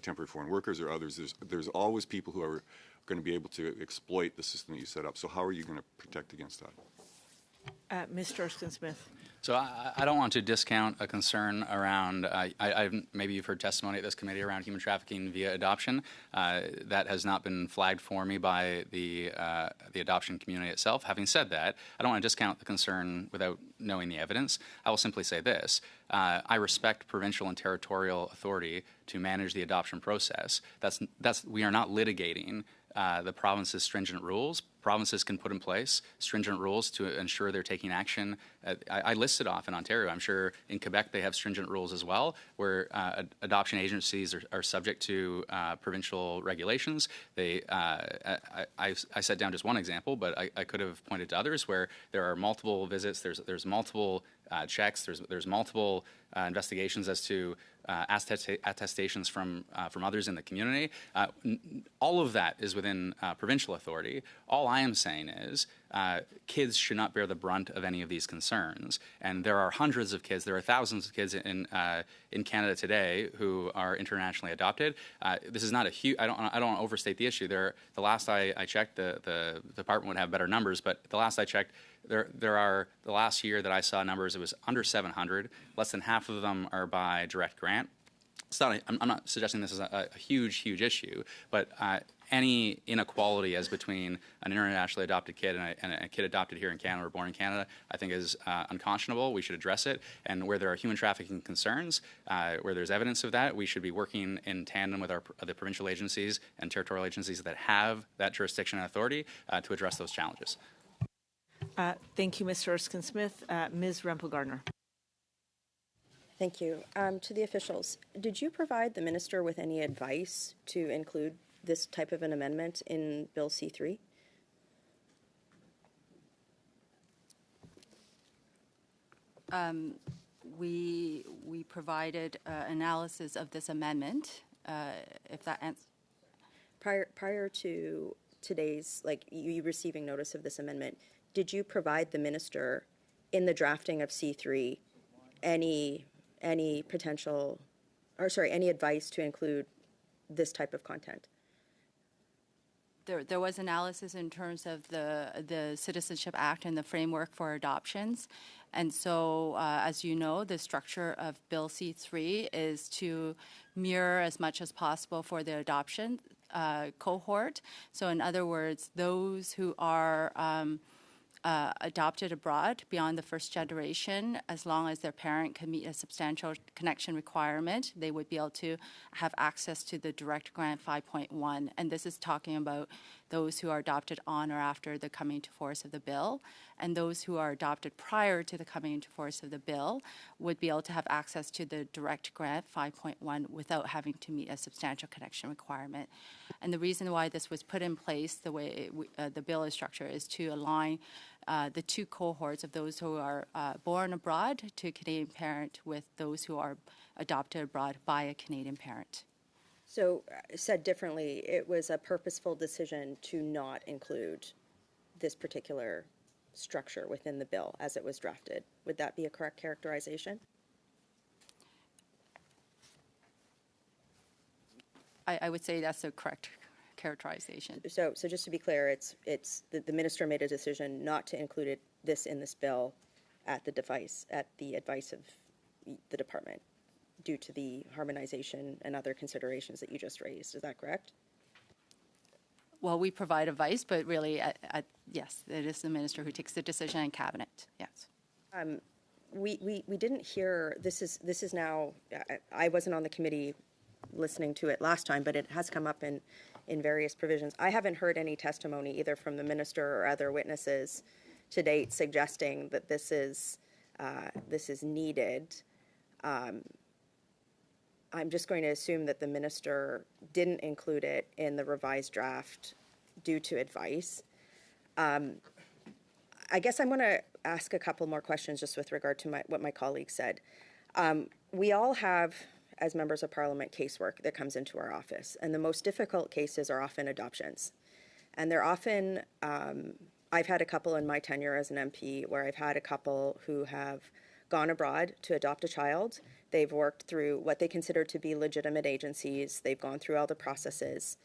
temporary foreign workers or others. There's always people who are going to be able to exploit the system that you set up. So how are you going to protect against that? Mr. Erskine-Smith. So I don't want to discount a concern around, maybe you've heard testimony at this committee around human trafficking via adoption. That has not been flagged for me by the adoption community itself. Having said that, I don't want to discount the concern without knowing the evidence. I will simply say this. I respect provincial and territorial authority to manage the adoption process. We are not litigating the province's stringent rules. Provinces can put in place stringent rules to ensure they're taking action. I listed off in Ontario. I'm sure in Quebec they have stringent rules as well, where adoption agencies are subject to provincial regulations. I set down just one example, but I could have pointed to others where there are multiple visits. There's multiple checks. There's multiple investigations as to attestations from others in the community. All of that is within provincial authority. All I am saying is kids should not bear the brunt of any of these concerns. And there are hundreds of kids, there are thousands of kids in Canada today who are internationally adopted. This is not a huge. I don't want to overstate the issue. The last I checked, the department would have better numbers, but the last I checked, there are, the last year that I saw numbers, it was under 700. Less than half of them are by direct grant. It's not. I'm not suggesting this is a huge issue, but any inequality as between an internationally adopted kid and a kid adopted here in Canada or born in Canada, I think is unconscionable. We should address it. And where there are human trafficking concerns, where there's evidence of that, we should be working in tandem with the provincial agencies and territorial agencies that have that jurisdiction and authority to address those challenges. Thank you, Mr. Erskine-Smith. Ms. Rempel-Gardner. Thank you. To the officials, did you provide the minister with any advice to include this type of an amendment in Bill C-3? We provided analysis of this amendment, if that answers. Prior to today's, like, you receiving notice of this amendment, did you provide the minister in the drafting of C-3 any potential, or sorry, any advice to include this type of content? There was analysis in terms of the Citizenship Act and the framework for adoptions. And so, as you know, the structure of Bill C-3 is to mirror as much as possible for the adoption cohort. So in other words, those who are adopted abroad beyond the first generation, as long as their parent can meet a substantial connection requirement, they would be able to have access to the direct grant 5.1. And this is talking about those who are adopted on or after the coming into force of the bill. And those who are adopted prior to the coming into force of the bill would be able to have access to the direct grant 5.1 without having to meet a substantial connection requirement. And the reason why this was put in place the way the bill is structured is to align the two cohorts of those who are born abroad to a Canadian parent with those who are adopted abroad by a Canadian parent. So, said differently, it was a purposeful decision to not include this particular structure within the bill as it was drafted. Would that be a correct characterization? I would say that's a correct characterization. So just to be clear, it's the minister made a decision not to include this in this bill at the advice of the department due to the harmonization and other considerations that you just raised. Is that correct? Well, we provide advice, but really, yes, it is the minister who takes the decision in cabinet. Yes. We didn't hear, this is now, I wasn't on the committee listening to it last time, but it has come up in various provisions. I haven't heard any testimony either from the minister or other witnesses to date suggesting that this is needed. I'm just going to assume that the minister didn't include it in the revised draft due to advice. I guess I'm going to ask a couple more questions just with regard to what my colleague said. We all have, as members of parliament, casework that comes into our office, and the most difficult cases are often adoptions. And they're often, I've had a couple in my tenure as an MP where I've had a couple who have gone abroad to adopt a child. They've worked through what they consider to be legitimate agencies. They've gone through all the processes.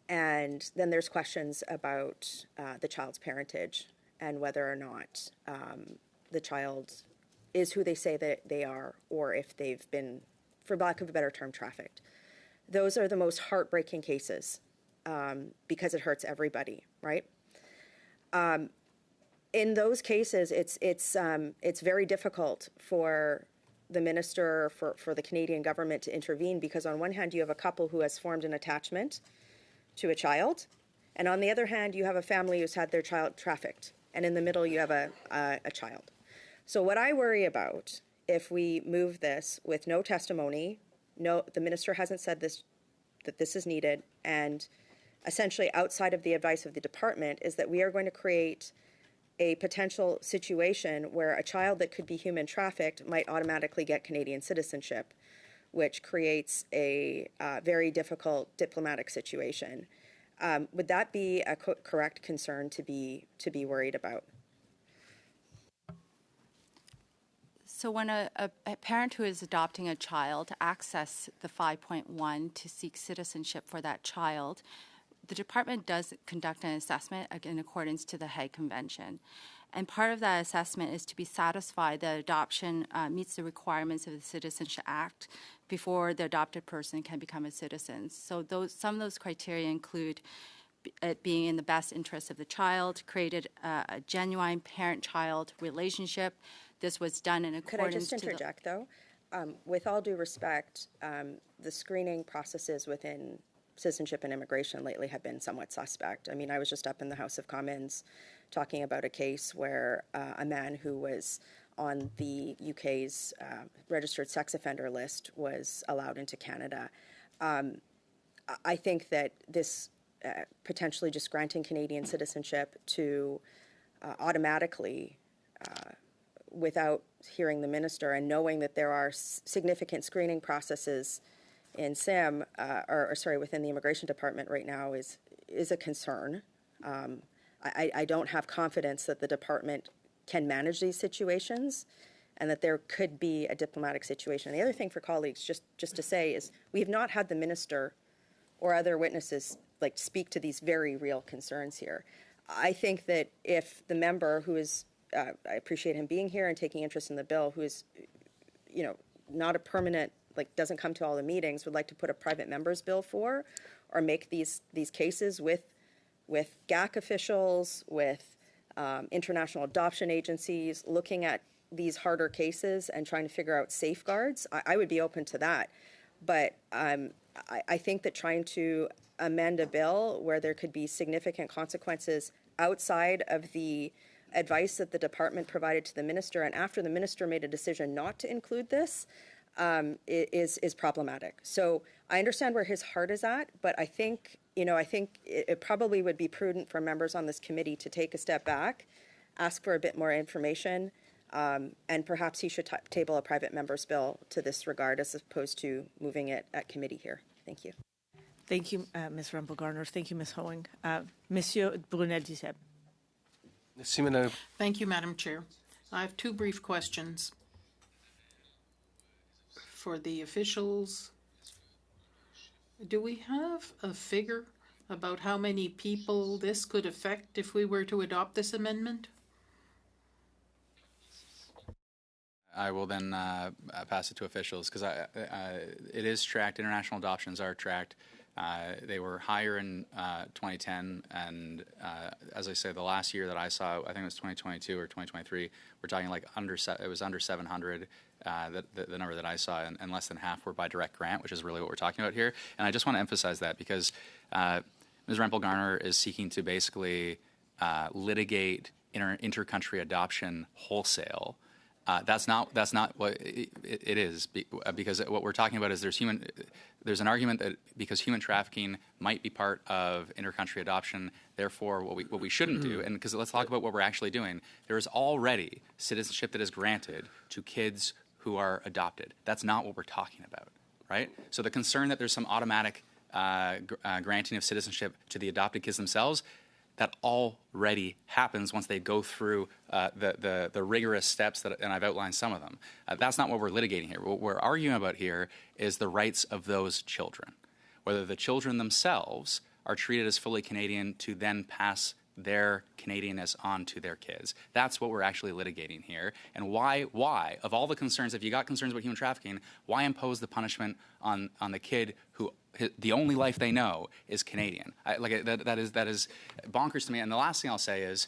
And then there's questions about the child's parentage and whether or not the child is who they say that they are, or if they've been, for lack of a better term, trafficked. Those are the most heartbreaking cases because it hurts everybody, right? In those cases, it's very difficult for the minister, for the Canadian government to intervene, because on one hand you have a couple who has formed an attachment to a child, and on the other hand you have a family who's had their child trafficked, and in the middle you have a child. So what I worry about, if we move this with no testimony, the minister hasn't said that this is needed, and essentially outside of the advice of the department, is that we are going to create a potential situation where a child that could be human trafficked might automatically get Canadian citizenship, which creates a very difficult diplomatic situation. Would that be a correct concern to be worried about? So when a parent who is adopting a child access the 5.1 to seek citizenship for that child, the department does conduct an assessment in accordance to the Hague Convention. And part of that assessment is to be satisfied that adoption meets the requirements of the Citizenship Act before the adopted person can become a citizen. So some of those criteria include it being in the best interest of the child, created a genuine parent-child relationship. This was done in accordance to Could I just interject, though? With all due respect, the screening processes within citizenship and immigration lately have been somewhat suspect. I mean, I was just up in the House of Commons talking about a case where a man who was on the UK's registered sex offender list was allowed into Canada. I think that this potentially just granting Canadian citizenship to automatically, without hearing the minister and knowing that there are significant screening processes in CIMM, within the Immigration Department right now is a concern. I don't have confidence that the department can manage these situations and that there could be a diplomatic situation. And the other thing for colleagues, just to say, is we have not had the minister or other witnesses speak to these very real concerns here. I think that if the member who is, I appreciate him being here and taking interest in the bill, who is, not a permanent, doesn't come to all the meetings, would like to put a private member's bill for, or make these cases with GAC officials, with international adoption agencies, looking at these harder cases and trying to figure out safeguards, I would be open to that. But I think that trying to amend a bill where there could be significant consequences outside of the advice that the department provided to the minister, and after the minister made a decision not to include this, is problematic. So I understand where his heart is at, but I think it probably would be prudent for members on this committee to take a step back, ask for a bit more information, and perhaps he should table a private member's bill to this regard as opposed to moving it at committee here. Thank you. Thank you, Ms. Rempel-Garner. Thank you, Ms. Hoeing. Monsieur Brunel-Duceppe. Thank you, Madam Chair. I have two brief questions for the officials. Do we have a figure about how many people this could affect if we were to adopt this amendment? I will then pass it to officials because it is tracked. International adoptions are tracked. They were higher in 2010, and as I say, the last year that I saw, I think it was 2022 or 2023. We're talking it was under 700. The number that I saw, and less than half were by direct grant, which is really what we're talking about here. And I just want to emphasize that because Ms. Rempel-Garner is seeking to basically litigate inter-country adoption wholesale. That's not what it is, because what we're talking about is there's an argument that because human trafficking might be part of inter-country adoption, therefore what we shouldn't do, and because let's talk about what we're actually doing. There is already citizenship that is granted to kids who are adopted. That's not what we're talking about, right? So the concern that there's some automatic granting of citizenship to the adopted kids themselves, that already happens once they go through the rigorous steps and I've outlined some of them. That's not what we're litigating here. What we're arguing about here is the rights of those children, whether the children themselves are treated as fully Canadian to then pass their Canadianness on to their kids. That's what we're actually litigating here. And why, of all the concerns, if you got concerns about human trafficking, why impose the punishment on the kid who the only life they know is Canadian? That is bonkers to me. And the last thing I'll say is,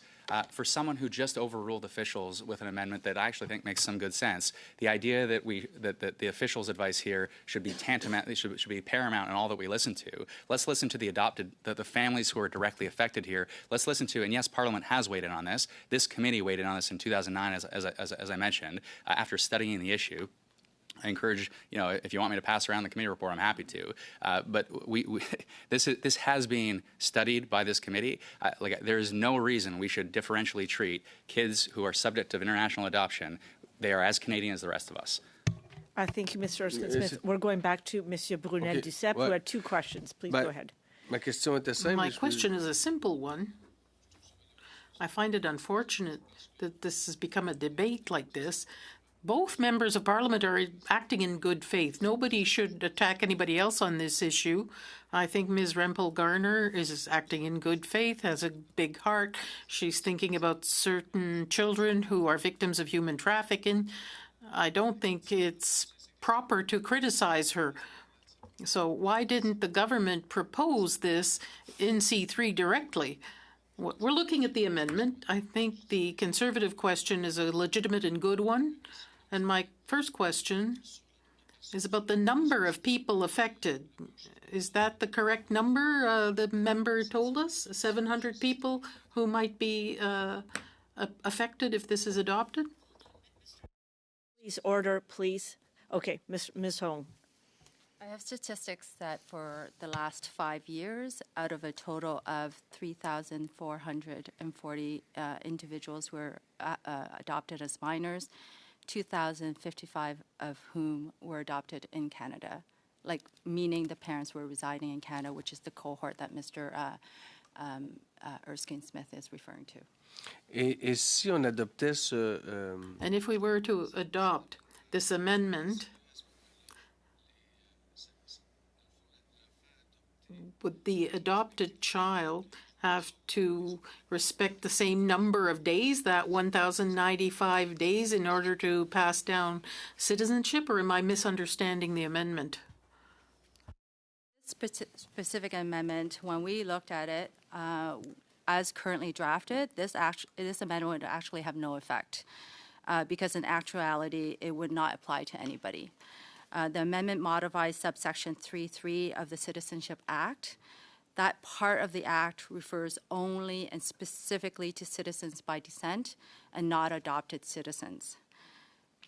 for someone who just overruled officials with an amendment that I actually think makes some good sense, the idea that that the officials' advice here should be tantamount, should be paramount in all that we listen to. Let's listen to the adopted, the families who are directly affected here. Let's listen to, and yes, Parliament has weighed in on this. This committee weighed in on this in 2009, as I mentioned, after studying the issue. I encourage, if you want me to pass around the committee report, I'm happy to. But this has been studied by this committee. There is no reason we should differentially treat kids who are subject to international adoption. They are as Canadian as the rest of us. Thank you, Mr. Erskine-Smith. We're going back to Monsieur Brunel-Duceppe, who had two questions. Please go ahead. My question is a simple one. I find it unfortunate that this has become a debate like this. Both members of Parliament are acting in good faith. Nobody should attack anybody else on this issue. I think Ms. Rempel-Garner is acting in good faith, has a big heart. She's thinking about certain children who are victims of human trafficking. I don't think it's proper to criticize her. So why didn't the government propose this in C-3 directly? We're looking at the amendment. I think the Conservative question is a legitimate and good one. And my first question is about the number of people affected. Is that the correct number the member told us? 700 people who might be affected if this is adopted? Please, order, please. Okay, Ms. Hong. I have statistics that for the last 5 years, out of a total of 3,440 individuals who were adopted as minors, 2,055 of whom were adopted in Canada, like meaning the parents were residing in Canada, which is the cohort that Mr. Erskine Smith is referring to. Et si on adoptait And if we were to adopt this amendment, would the adopted child have to respect the same number of days, that 1,095 days, in order to pass down citizenship, or am I misunderstanding the amendment? Specific amendment, when we looked at it, as currently drafted, this amendment would actually have no effect because in actuality, it would not apply to anybody. The amendment modifies subsection 3.3 of the Citizenship Act. That part of the act refers only and specifically to citizens by descent and not adopted citizens.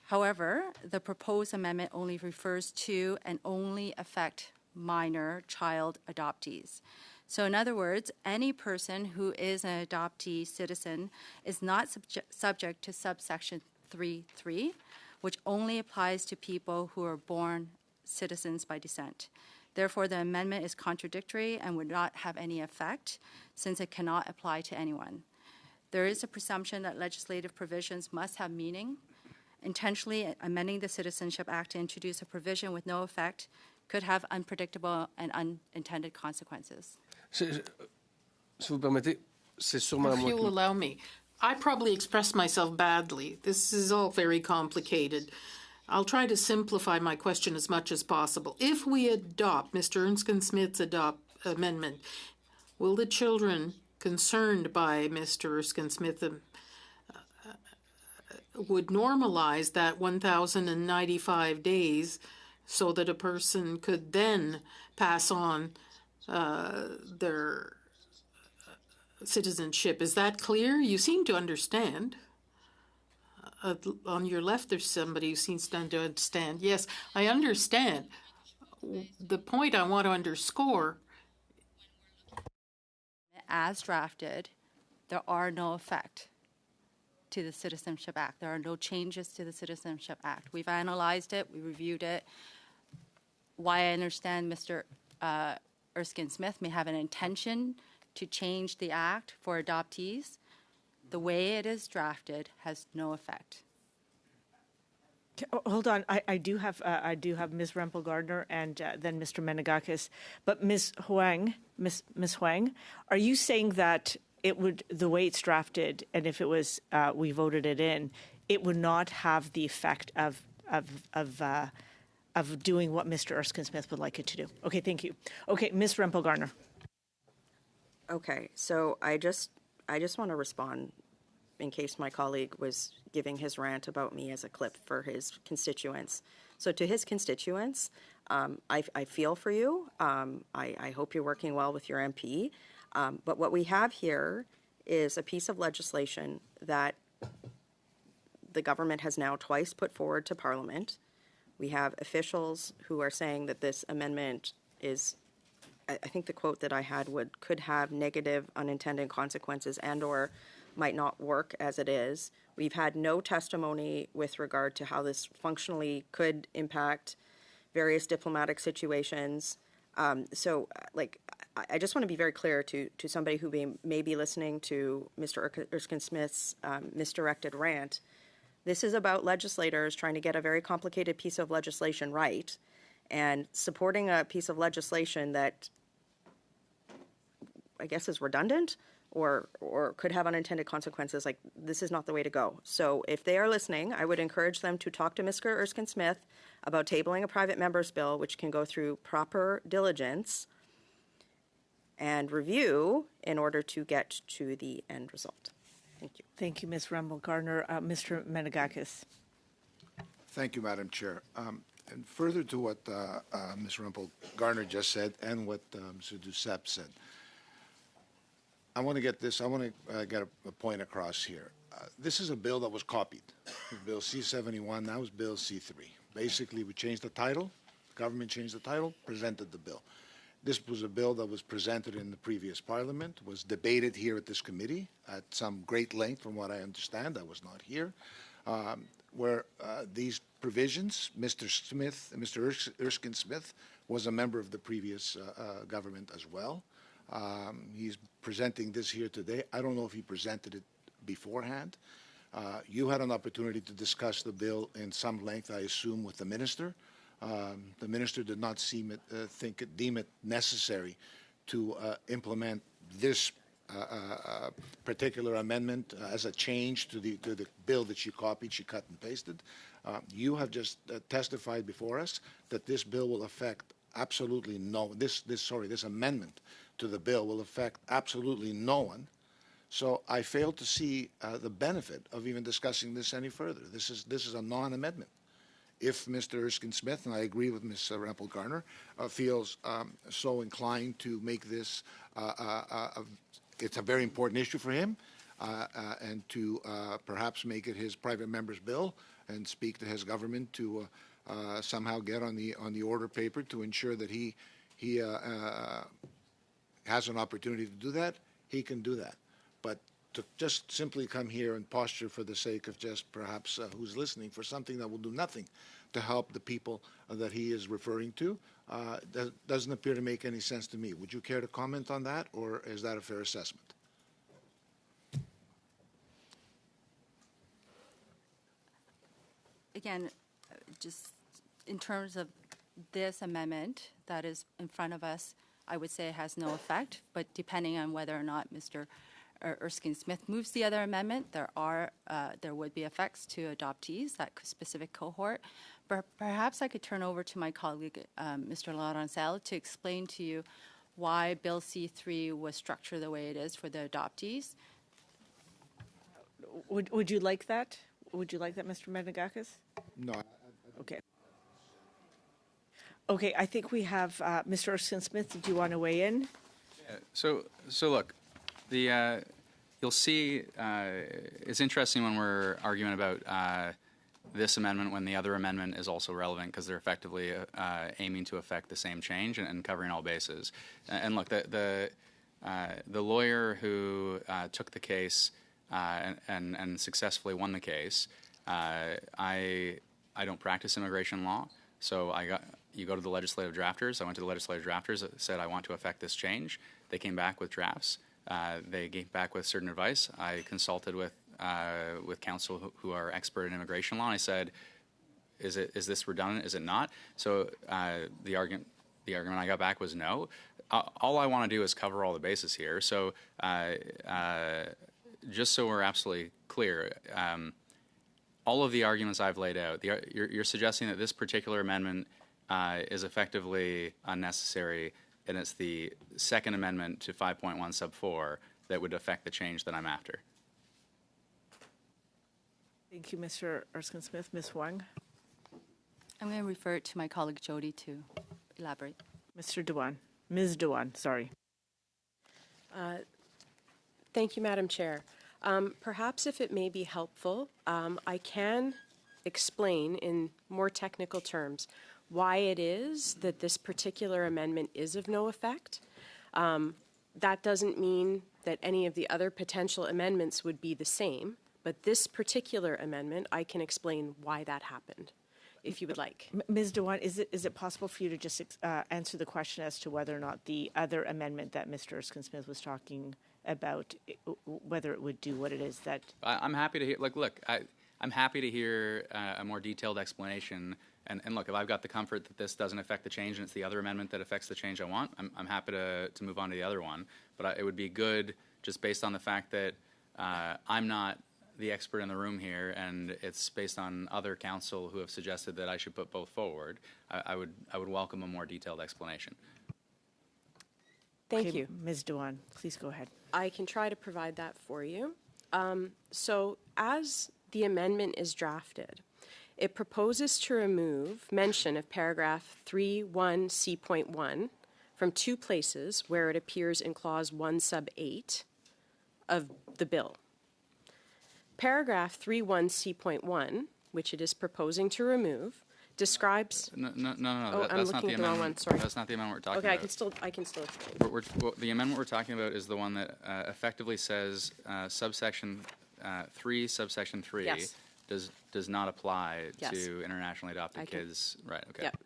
However, the proposed amendment only refers to and only affect minor child adoptees. So in other words, any person who is an adoptee citizen is not subject to subsection 3.3, which only applies to people who are born citizens by descent. Therefore, the amendment is contradictory and would not have any effect since it cannot apply to anyone. There is a presumption that legislative provisions must have meaning. Intentionally amending the Citizenship Act to introduce a provision with no effect could have unpredictable and unintended consequences. Si vous permettez, c'est sûrement If moi you'll qui... allow me. I probably expressed myself badly. This is all very complicated. I'll try to simplify my question as much as possible. If we adopt Mr. Erskine Smith's amendment, will the children concerned by Mr. Erskine Smith would normalize that 1,095 days so that a person could then pass on their citizenship? Is that clear? You seem to understand. On your left, there's somebody who seems to understand. Yes, I understand. The point I want to underscore. As drafted, there are no effect to the Citizenship Act. There are no changes to the Citizenship Act. We've analyzed it. We reviewed it. Why I understand Mr. Erskine Smith may have an intention to change the Act for adoptees, the way it is drafted has no effect. Hold on, I do have Ms. Rempel Gardner and then Mr. Menegakis, but Ms. Huang, are you saying that it would, the way it's drafted, and if it was we voted it in, it would not have the effect of doing what Mr. Erskine Smith would like it to do? Okay, thank you. Okay, Ms. Rempel Gardner. Okay, so I just want to respond in case my colleague was giving his rant about me as a clip for his constituents. So to his constituents, I feel for you. I hope you're working well with your MP. But what we have here is a piece of legislation that the government has now twice put forward to Parliament. We have officials who are saying that this amendment is, I think the quote that I had could have negative unintended consequences and or might not work as it is. We've had no testimony with regard to how this functionally could impact various diplomatic situations. I just want to be very clear to somebody who may be listening to Mr. Erskine Smith's misdirected rant. This is about legislators trying to get a very complicated piece of legislation right, and supporting a piece of legislation that I guess is redundant or could have unintended consequences. Like, this is not the way to go. So if they are listening, I would encourage them to talk to Mr. Erskine Smith about tabling a private member's bill, which can go through proper diligence and review in order to get to the end result. Thank you. Thank you, Ms. Rempel Gardner. Mr. Menegakis. Thank you, Madam Chair. And further to what Ms. Rumpel-Garner just said and what Mr. Duceppe said, I want to get a point across here. This is a bill that was copied. Bill C-71, that was Bill C-3. Basically, we changed the title, the government changed the title, presented the bill. This was a bill that was presented in the previous Parliament, was debated here at this committee at some great length, from what I understand. I was not here. Where these provisions, Mr. Erskine Smith was a member of the previous government as well. He's presenting this here today. I don't know if he presented it beforehand. You had an opportunity to discuss the bill in some length, I assume, with the minister. The minister did not deem it necessary to implement this particular amendment as a change to the bill that she copied, she cut and pasted. You have just testified before us that this bill will affect absolutely this amendment to the bill will affect absolutely no one. So I fail to see the benefit of even discussing this any further. This is a non-amendment. If Mr. Erskine Smith, and I agree with Ms. Rumpel-Garner, feels so inclined to make this it's a very important issue for him, and to perhaps make it his private member's bill and speak to his government to somehow get on the order paper to ensure that he has an opportunity to do that, he can do that. But to just simply come here and posture for the sake of just perhaps who's listening for something that will do nothing to help the people that he is referring to, doesn't appear to make any sense to me. Would you care to comment on that, or is that a fair assessment? Again, just in terms of this amendment that is in front of us, I would say it has no effect, but depending on whether or not Mr. Erskine Smith moves the other amendment, there would be effects to adoptees, that specific cohort. But perhaps I could turn over to my colleague, Mr. Laurencel, to explain to you why Bill C-3 was structured the way it is for the adoptees. Would you like that? Would you like that, Mr. Menegakis? No. Okay. Okay, I think we have Mr. Erskine Smith. Did you want to weigh in? Yeah, so look, you'll see it's interesting when we're arguing about this amendment when the other amendment is also relevant, because they're effectively aiming to affect the same change and covering all bases. And look, the lawyer who took the case and successfully won the case, I don't practice immigration law, so you go to the legislative drafters. I went to the legislative drafters, said I want to affect this change. They came back with drafts. They came back with certain advice. I consulted with counsel who are expert in immigration law. And I said, is this redundant? Is it not? So the argument I got back was no. All I want to do is cover all the bases here. So just so we're absolutely clear, all of the arguments I've laid out, you're suggesting that this particular amendment is effectively unnecessary, and it's the second amendment to 5.1 sub 4 that would affect the change that I'm after. Thank you, Mr. Erskine Smith. Ms. Wang? I'm going to refer it to my colleague Jody to elaborate. Mr. Dewan. Ms. Dewan, sorry. Thank you, Madam Chair. Perhaps if it may be helpful, I can explain in more technical terms why it is that this particular amendment is of no effect. That doesn't mean that any of the other potential amendments would be the same, but this particular amendment, I can explain why that happened, if you would like. Ms. Dewan, is it possible for you to just answer the question as to whether or not the other amendment that Mr. Erskine Smith was talking about, whether it would do what it is that... I'm happy to hear, look, I'm happy to hear a more detailed explanation. And look, if I've got the comfort that this doesn't affect the change and it's the other amendment that affects the change I want, I'm happy to move on to the other one. But it would be good, just based on the fact that I'm not the expert in the room here, and it's based on other counsel who have suggested that I should put both forward, I would welcome a more detailed explanation. Thank you. Ms. Dewan, please go ahead. I can try to provide that for you. So as the amendment is drafted, It proposes to remove mention of paragraph 3(1)(c.1) from two places where it appears in clause 1 sub 8 of the bill. Paragraph 3(1)(c.1), which it is proposing to remove, describes. No. Oh, I'm That's not looking the at the wrong one. amendment. Sorry. That's not the amendment we're talking Okay, about. I can still explain. The amendment we're talking about is the one that effectively says subsection 3, subsection 3 Yes. does not apply Yes. to internationally adopted kids. Right. Okay. Yep.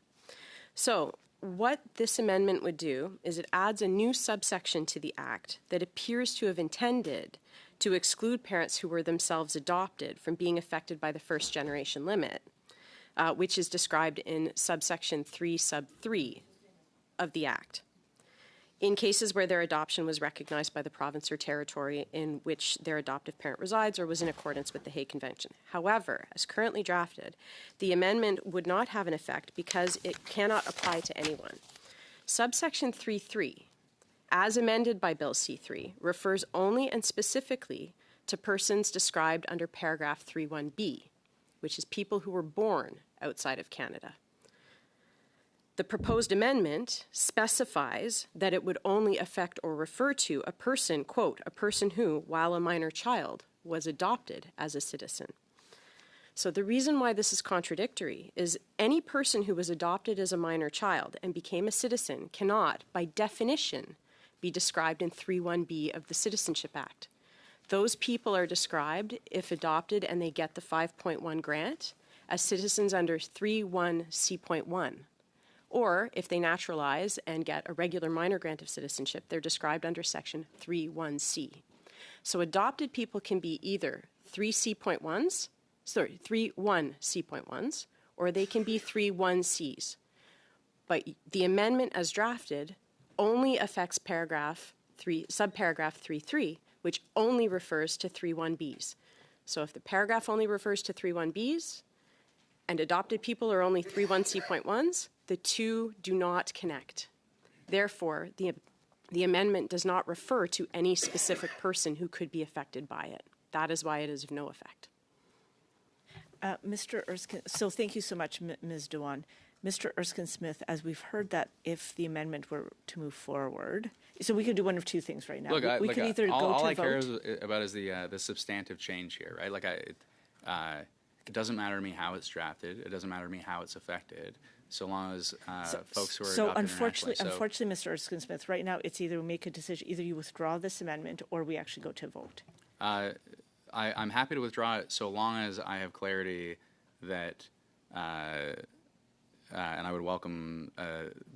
So what this amendment would do is it adds a new subsection to the Act that appears to have intended to exclude parents who were themselves adopted from being affected by the first generation limit, which is described in subsection 3 sub 3 of the Act. In cases where their adoption was recognized by the province or territory in which their adoptive parent resides or was in accordance with the Hague Convention. However, as currently drafted, the amendment would not have an effect because it cannot apply to anyone. Subsection 3(3), as amended by Bill C-3, refers only and specifically to persons described under paragraph 3(1)(b), which is people who were born outside of Canada. The proposed amendment specifies that it would only affect or refer to a person, quote, a person who, while a minor child, was adopted as a citizen. So the reason why this is contradictory is any person who was adopted as a minor child and became a citizen cannot, by definition, be described in 3(1)(b) of the Citizenship Act. Those people are described, if adopted and they get the 5.1 grant, as citizens under 3(1)(c.1). Or, if they naturalize and get a regular minor grant of citizenship, they're described under section 3(1)(c). So adopted people can be either 3(1)(c.1)s, or they can be 3(1)(c)s. But the amendment as drafted only affects subparagraph 3(3), which only refers to 3(1)(b)s. So if the paragraph only refers to 3(1)(b)s, and adopted people are only 3(1)(c.1)s, the two do not connect. Therefore, the amendment does not refer to any specific person who could be affected by it. That is why it is of no effect. Mr. Erskine, so thank you so much, Ms. Dewan. Mr. Erskine-Smith, as we've heard that if the amendment were to move forward, so we could do one of two things right now. Look, we could either all, go all to I a care vote. about is the substantive change here, right? It doesn't matter to me how it's drafted. It doesn't matter to me how it's affected, so long as folks who are So adopted unfortunately, internationally. Mr. Erskine-Smith, right now it's either we make a decision, either you withdraw this amendment or we actually go to a vote. I'm happy to withdraw it so long as I have clarity that, and I would welcome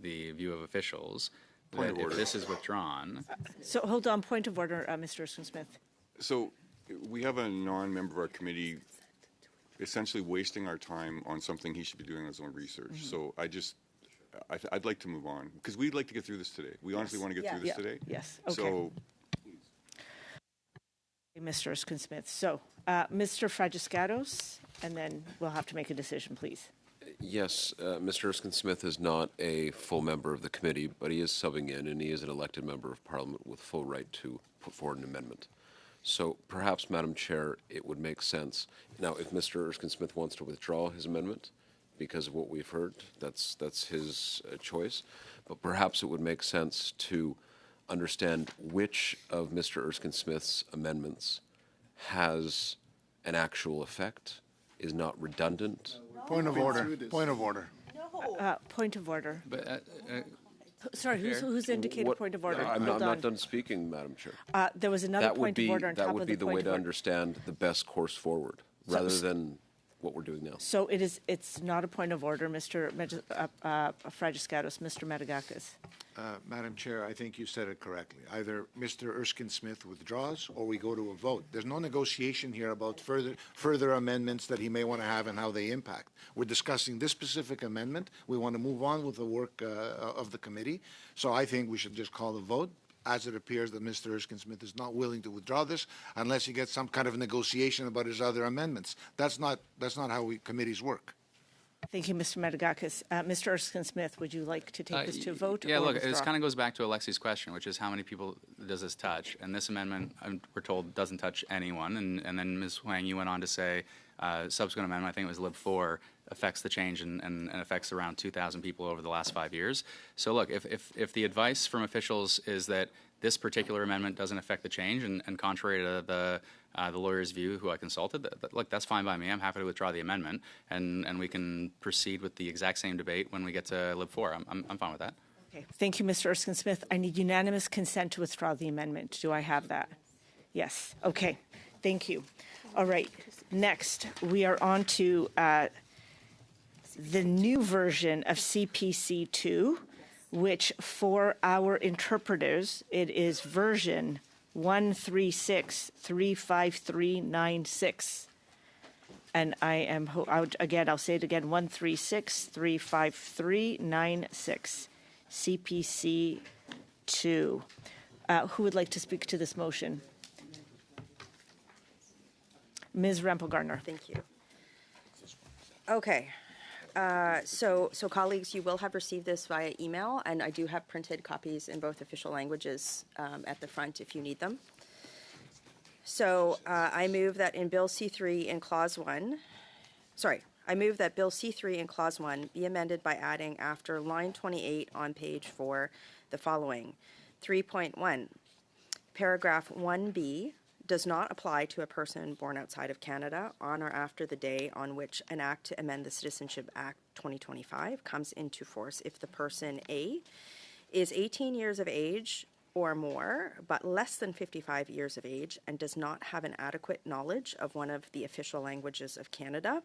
the view of officials, Point that of order. if this is withdrawn. So hold on, point of order, Mr. Erskine-Smith. So we have a non-member of our committee essentially wasting our time on something he should be doing his own research. So I'd like to move on because we'd like to get through this today. We honestly want to get through this today. Yes, okay. So Mr. Erskine-Smith. So, Mr. Fragiscatos, and then we'll have to make a decision, please. Yes, Mr. Erskine-Smith is not a full member of the committee, but he is subbing in, and he is an elected member of Parliament with full right to put forward an amendment. So perhaps, Madam Chair, it would make sense. Now, if Mr. Erskine-Smith wants to withdraw his amendment because of what we've heard, that's his choice. But perhaps it would make sense to understand which of Mr. Erskine-Smith's amendments has an actual effect, is not redundant. Point of order. Point of order. Point of order. But Sorry, who's indicated point of order? I'm Hold on. not done speaking, Madam Chair. There was another That would point of be order on top that of would the be the point way of to order. understand the best course forward, rather than what we're doing now. So it's not a point of order, Mr. Fragiscatos, Mr. Metagakis. Madam Chair, I think you said it correctly. Either Mr. Erskine-Smith withdraws or we go to a vote. There's no negotiation here about further amendments that he may want to have and how they impact. We're discussing this specific amendment. We want to move on with the work of the committee. So I think we should just call the vote, as it appears that Mr. Erskine-Smith is not willing to withdraw this unless he gets some kind of negotiation about his other amendments. That's not how committees work. Thank you, Mr. Metagakis. Mr. Erskine-Smith, would you like to take this to a vote? Yeah, or look, withdraw? this kind of goes back to Alexi's question, which is how many people does this touch? And this amendment, we're told, doesn't touch anyone. And then Ms. Huang, you went on to say subsequent amendment, I think it was Lib 4, affects the change and affects around 2,000 people over the last 5 years. So look, if the advice from officials is that this particular amendment doesn't affect the change, and contrary to the lawyer's view who I consulted, look, that's fine by me. I'm happy to withdraw the amendment, and we can proceed with the exact same debate when we get to Lib 4. I'm fine with that. Okay. Thank you, Mr. Erskine-Smith. I need unanimous consent to withdraw the amendment. Do I have that? Yes. Okay. Thank you. All right. Next, we are on to the new version of CPC 2, which for our interpreters, it is version 136-35396. And I am, again, I'll say it again, 136-35396, CPC 2. Who would like to speak to this motion? Ms. Rempel-Garner. Thank you. Okay. So colleagues, you will have received this via email, and I do have printed copies in both official languages at the front if you need them. So I move that in Bill C-3 in Clause 1, I move that Bill C-3 in Clause 1 be amended by adding after line 28 on page 4 the following. 3.1, paragraph 1B does not apply to a person born outside of Canada on or after the day on which an act to amend the Citizenship Act 2025 comes into force if the person A is 18 years of age or more, but less than 55 years of age and does not have an adequate knowledge of one of the official languages of Canada.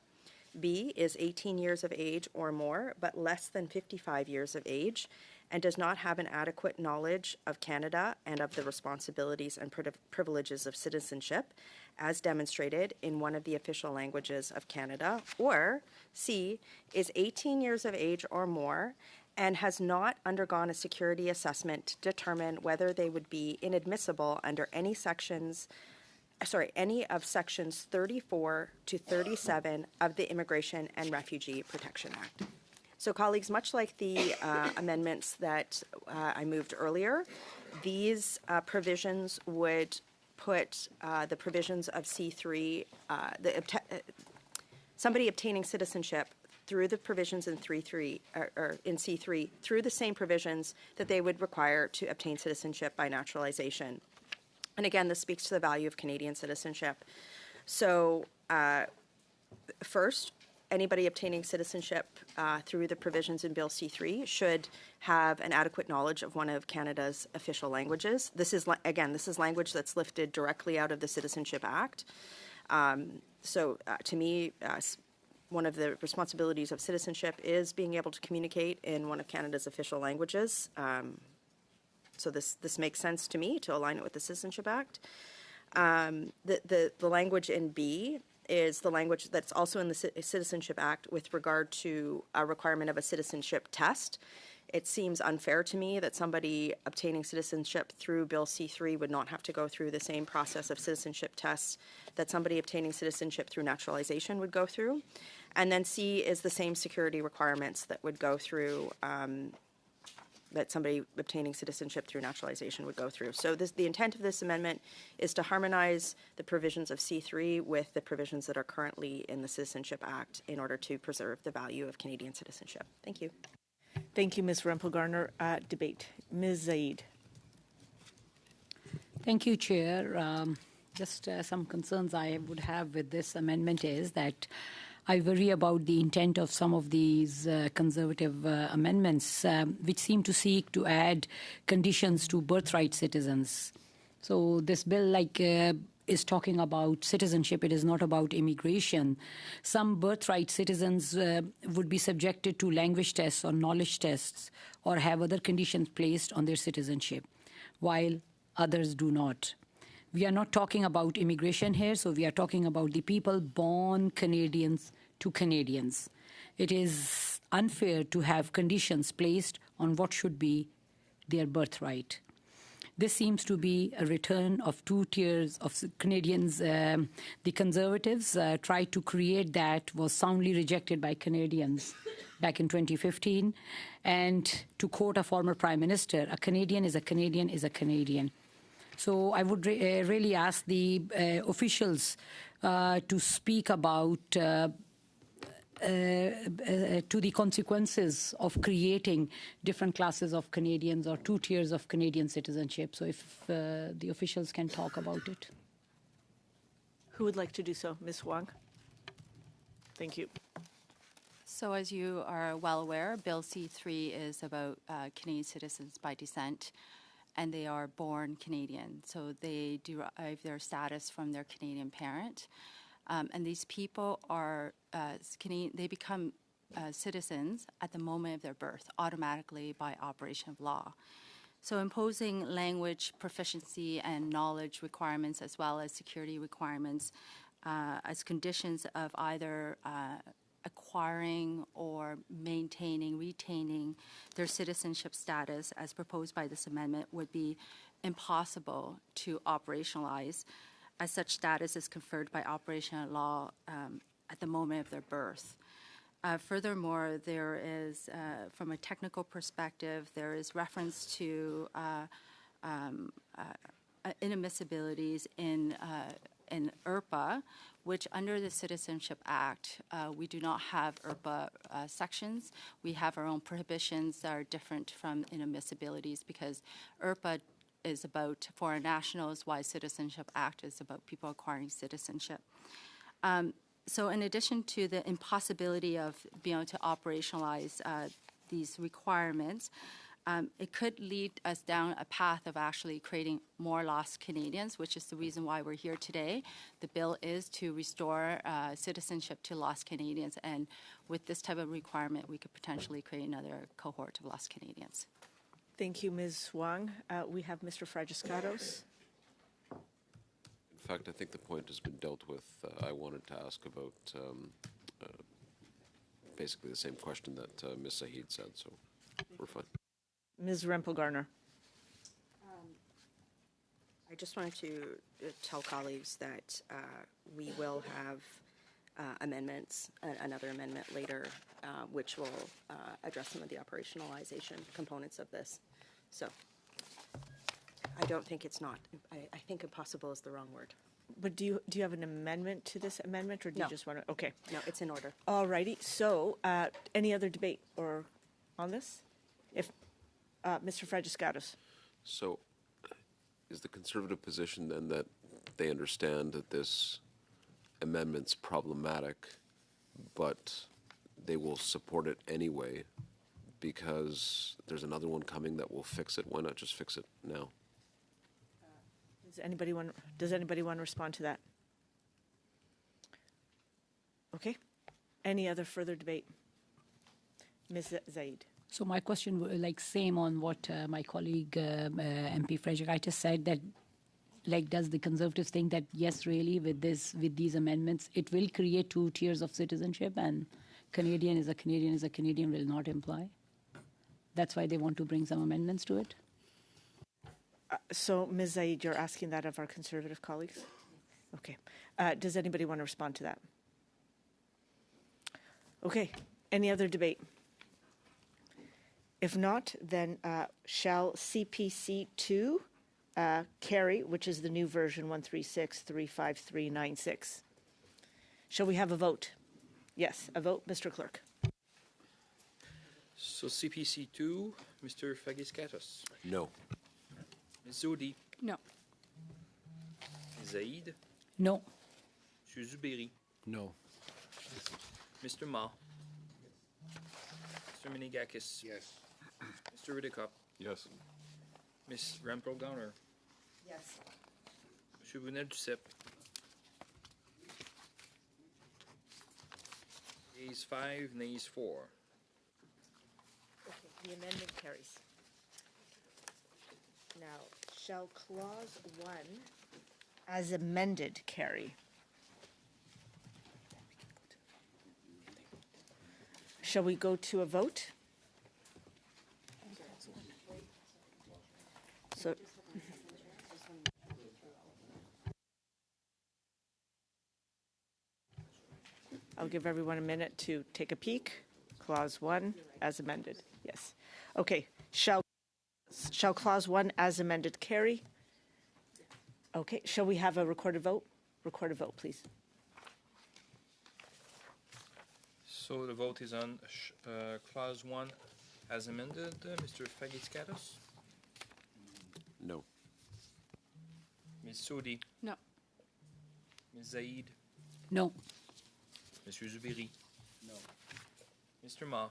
B is 18 years of age or more, but less than 55 years of age and does not have an adequate knowledge of Canada and of the responsibilities and privileges of citizenship as demonstrated in one of the official languages of Canada. Or C is 18 years of age or more and has not undergone a security assessment to determine whether they would be inadmissible under any of sections 34 to 37 of the Immigration and Refugee Protection Act. So colleagues, much like the amendments that I moved earlier, these provisions would put the provisions of C3, somebody obtaining citizenship through the provisions in in C3 through the same provisions that they would require to obtain citizenship by naturalization. And again, this speaks to the value of Canadian citizenship. So first, anybody obtaining citizenship through the provisions in Bill C-3 should have an adequate knowledge of one of Canada's official languages. This is, again, this is language that's lifted directly out of the Citizenship Act. To me, one of the responsibilities of citizenship is being able to communicate in one of Canada's official languages. So this makes sense to me to align it with the Citizenship Act. The language in B is the language that's also in the Citizenship Act with regard to a requirement of a citizenship test. It seems unfair to me that somebody obtaining citizenship through Bill C-3 would not have to go through the same process of citizenship tests that somebody obtaining citizenship through naturalization would go through. And then C is the same security requirements that would go through that somebody obtaining citizenship through naturalization would go through. So the intent of this amendment is to harmonize the provisions of C-3 with the provisions that are currently in the Citizenship Act in order to preserve the value of Canadian citizenship. Thank you. Thank you, Ms. Rempel-Garner. Debate. Ms. Zaid. Thank you, Chair. Just some concerns I would have with this amendment is that I worry about the intent of some of these conservative amendments, which seem to seek to add conditions to birthright citizens. So this bill, is talking about citizenship. It is not about immigration. Some birthright citizens would be subjected to language tests or knowledge tests or have other conditions placed on their citizenship, while others do not. We are not talking about immigration here, so we are talking about the people born Canadians to Canadians. It is unfair to have conditions placed on what should be their birthright. This seems to be a return of two tiers of Canadians. The Conservatives tried to create that, was soundly rejected by Canadians back in 2015. And to quote a former Prime Minister, a Canadian is a Canadian is a Canadian. So I would really ask the officials to speak about to the consequences of creating different classes of Canadians or 2 tiers of Canadian citizenship. So if the officials can talk about it. Who would like to do so? Ms. Wong? Thank you. So as you are well aware, Bill C-3 is about Canadian citizens by descent, and they are born Canadian. So they derive their status from their Canadian parent. And these people are Canadian, they become citizens at the moment of their birth, automatically by operation of law. So imposing language proficiency and knowledge requirements, as well as security requirements, as conditions of either acquiring or maintaining, retaining their citizenship status as proposed by this amendment would be impossible to operationalize, as such status is conferred by operation of law at the moment of their birth. Furthermore, there is, from a technical perspective, there is reference to inadmissibilities in IRPA, which under the Citizenship Act, we do not have IRPA sections. We have our own prohibitions that are different from inadmissibilities, because IRPA is about foreign nationals, while Citizenship Act is about people acquiring citizenship. So in addition to the impossibility of being able to operationalize these requirements, it could lead us down a path of actually creating more lost Canadians, which is the reason why we're here today. The bill is to restore citizenship to lost Canadians, and with this type of requirement, we could potentially create another cohort of lost Canadians. Thank you, Ms. Wong. We have Mr. Fragiscatos. In fact, I think the point has been dealt with. I wanted to ask about basically the same question that Ms. Saeed said, so we're fine. Ms. Rempel-Garner. I just wanted to tell colleagues that we will have amendments, another amendment later, which will address some of the operationalization components of this. So I don't think it's not. I think impossible is the wrong word. But do you have an amendment to this amendment, or do you just want to? Okay. No, it's in order. All righty. So any other debate or on this? If Mr. Fragiscatos. So is the Conservative position then that they understand that this amendment's problematic, but they will support it anyway because there's another one coming that will fix it? Why not just fix it now? Does anybody want to respond to that? Okay. Any other further debate? Ms. Zaid. So my question, like same on what my colleague MP Fragiscatos said, that like does the Conservatives think that yes, really with these amendments, it will create 2 tiers of citizenship, and Canadian is a Canadian will not imply? That's why they want to bring some amendments to it? So, Ms. Zaid, you're asking that of our Conservative colleagues? Okay. Does anybody want to respond to that? Okay. Any other debate? If not, then shall CPC 2 carry, which is the new version 136.35396? Shall we have a vote? Yes, a vote, Mr. Clerk. So CPC 2, Mr. Fragiscatos. No. Ms. Zodi. No. Ms. Zaid. No. Mr. Zuberi. No. Mr. Ma. Mr. Menegakis. Yes. Mr. Riddicup. Yes. Ms. Rempel-Garner. Yes. Monsieur Brunel-Duceppe. Yeas 5, nays 4. Okay, the amendment carries. Now, shall clause 1 as amended carry? Shall we go to a vote? So, I'll give everyone a minute to take a peek. Clause 1 as amended. Yes. Okay. Shall clause 1 as amended carry? Okay. Shall we have a recorded vote? Recorded vote, please. So the vote is on clause 1 as amended. Mr. Fagis-Katos? No. Ms. Sodi? No. Ms. Zaid? No. Monsieur Zubiri? No. Mr. Ma?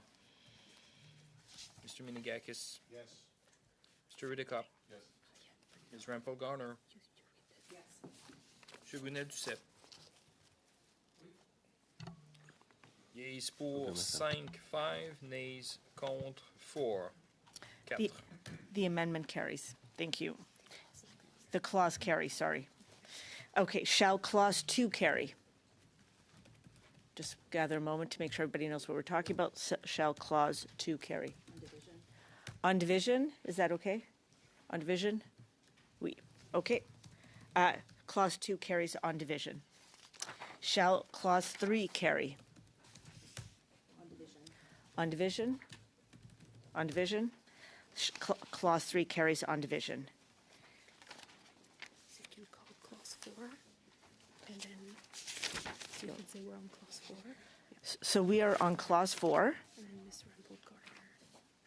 Mr. Minigakis? Yes. Mr. Ridicop? Yes. Ms. Rampel-Garner? Yes. Monsieur Brunel-Duceppe? Yeas pour 5, 5, nays contre 4. 4. The amendment carries. Thank you. The clause carries, sorry. Okay, shall clause 2 carry? Just gather a moment to make sure everybody knows what we're talking about. Shall clause 2 carry? On division, is that okay? On division? Oui. Okay. Clause 2 carries on division. Shall clause 3 carry? On division? On division? Clause 3 carries on division. So you can call clause 4, and then you can say we're on clause 4. So we are on clause 4. And then Ms. Rempel-Garner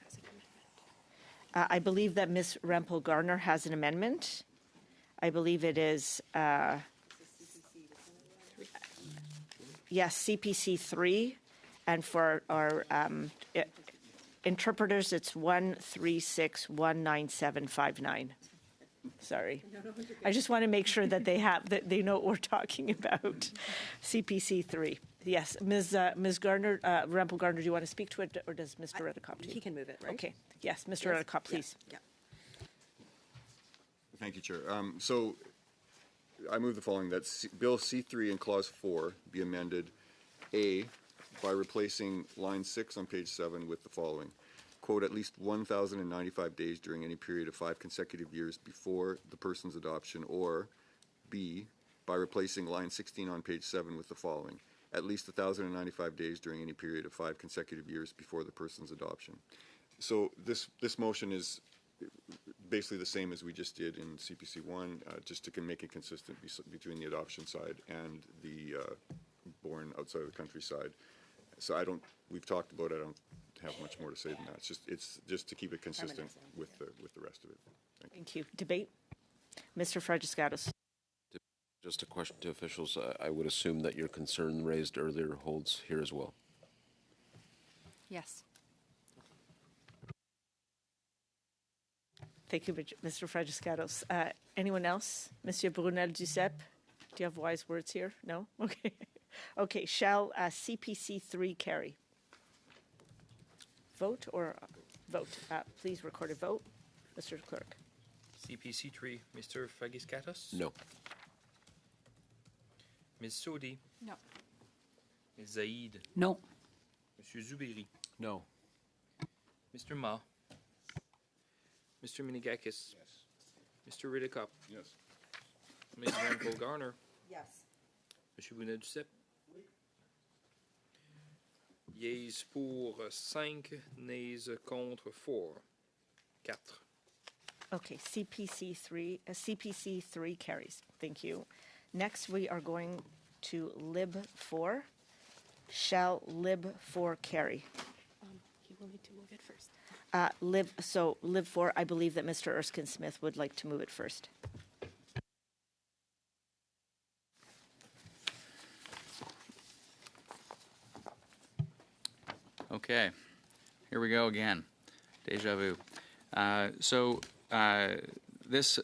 has an amendment. I believe that Ms. Rempel-Garner has an amendment. I believe it is, yes, CPC 3. And for our interpreters, it's 136197959. Sorry. I just want to make sure that they know what we're talking about. CPC 3. Yes, Ms. Garner, Rempel-Garner, do you want to speak to it, or does Mr. Redekop do? He can move it, right? Okay. Yes, Mr. Redekop, please. Yeah. Thank you, Chair. So I move the following, that Bill C-3 in Clause 4 be amended, A, by replacing line 6 on page 7 with the following, quote, at least 1,095 days during any period of 5 consecutive years before the person's adoption, or B, by replacing line 16 on page 7 with the following, at least 1,095 days during any period of 5 consecutive years before the person's adoption. So this motion is basically the same as we just did in CPC 1, just to make it consistent between the adoption side and the born outside of the country side. So we've talked about it, I don't have much more to say than that. It's just to keep it consistent with the rest of it. Thank you. Debate? Mr. Fagis-Katos. Just a question to officials. I would assume that your concern raised earlier holds here as well. Yes. Thank you, Mr. Fagis-Katos. Anyone else? Monsieur Brunel-Duceppe? Do you have wise words here? No? Okay. Okay, shall CPC 3 carry? Vote or vote? Please record a vote. Mr. Clerk. CPC 3, Mr. Fagis-Katos? No. Ms. Sodi? No. Ms. Zaid? No. Monsieur Zubiri? No. Mr. Ma? Mr. Minigakis? Yes. Mr. Ridicop? Yes. Ms. Rampel-Garner? Yes. Monsieur Brunel-Duceppe? Yeas pour 5, nays contre 4. 4. Okay, CPC 3 carries. Thank you. Next, we are going to Lib 4. Shall Lib 4 carry? You will need to move it first. Lib 4, I believe that Mr. Erskine Smith would like to move it first. Okay, here we go again. Deja vu. This,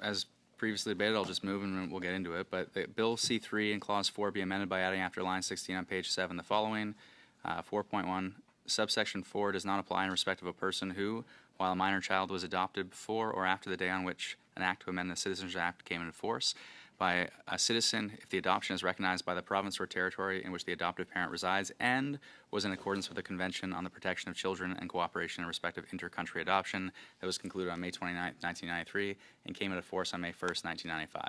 as previously debated, I'll just move and we'll get into it. But Bill C-3 in Clause 4 be amended by adding after line 16 on page 7 the following. 4.1, subsection 4 does not apply in respect of a person who, while a minor child was adopted before or after the day on which an act to amend the Citizenship Act came into force by a citizen if the adoption is recognized by the province or territory in which the adoptive parent resides and was in accordance with the Convention on the Protection of Children and Cooperation in respect of Inter-Country Adoption that was concluded on May 29, 1993 and came into force on May 1st, 1995.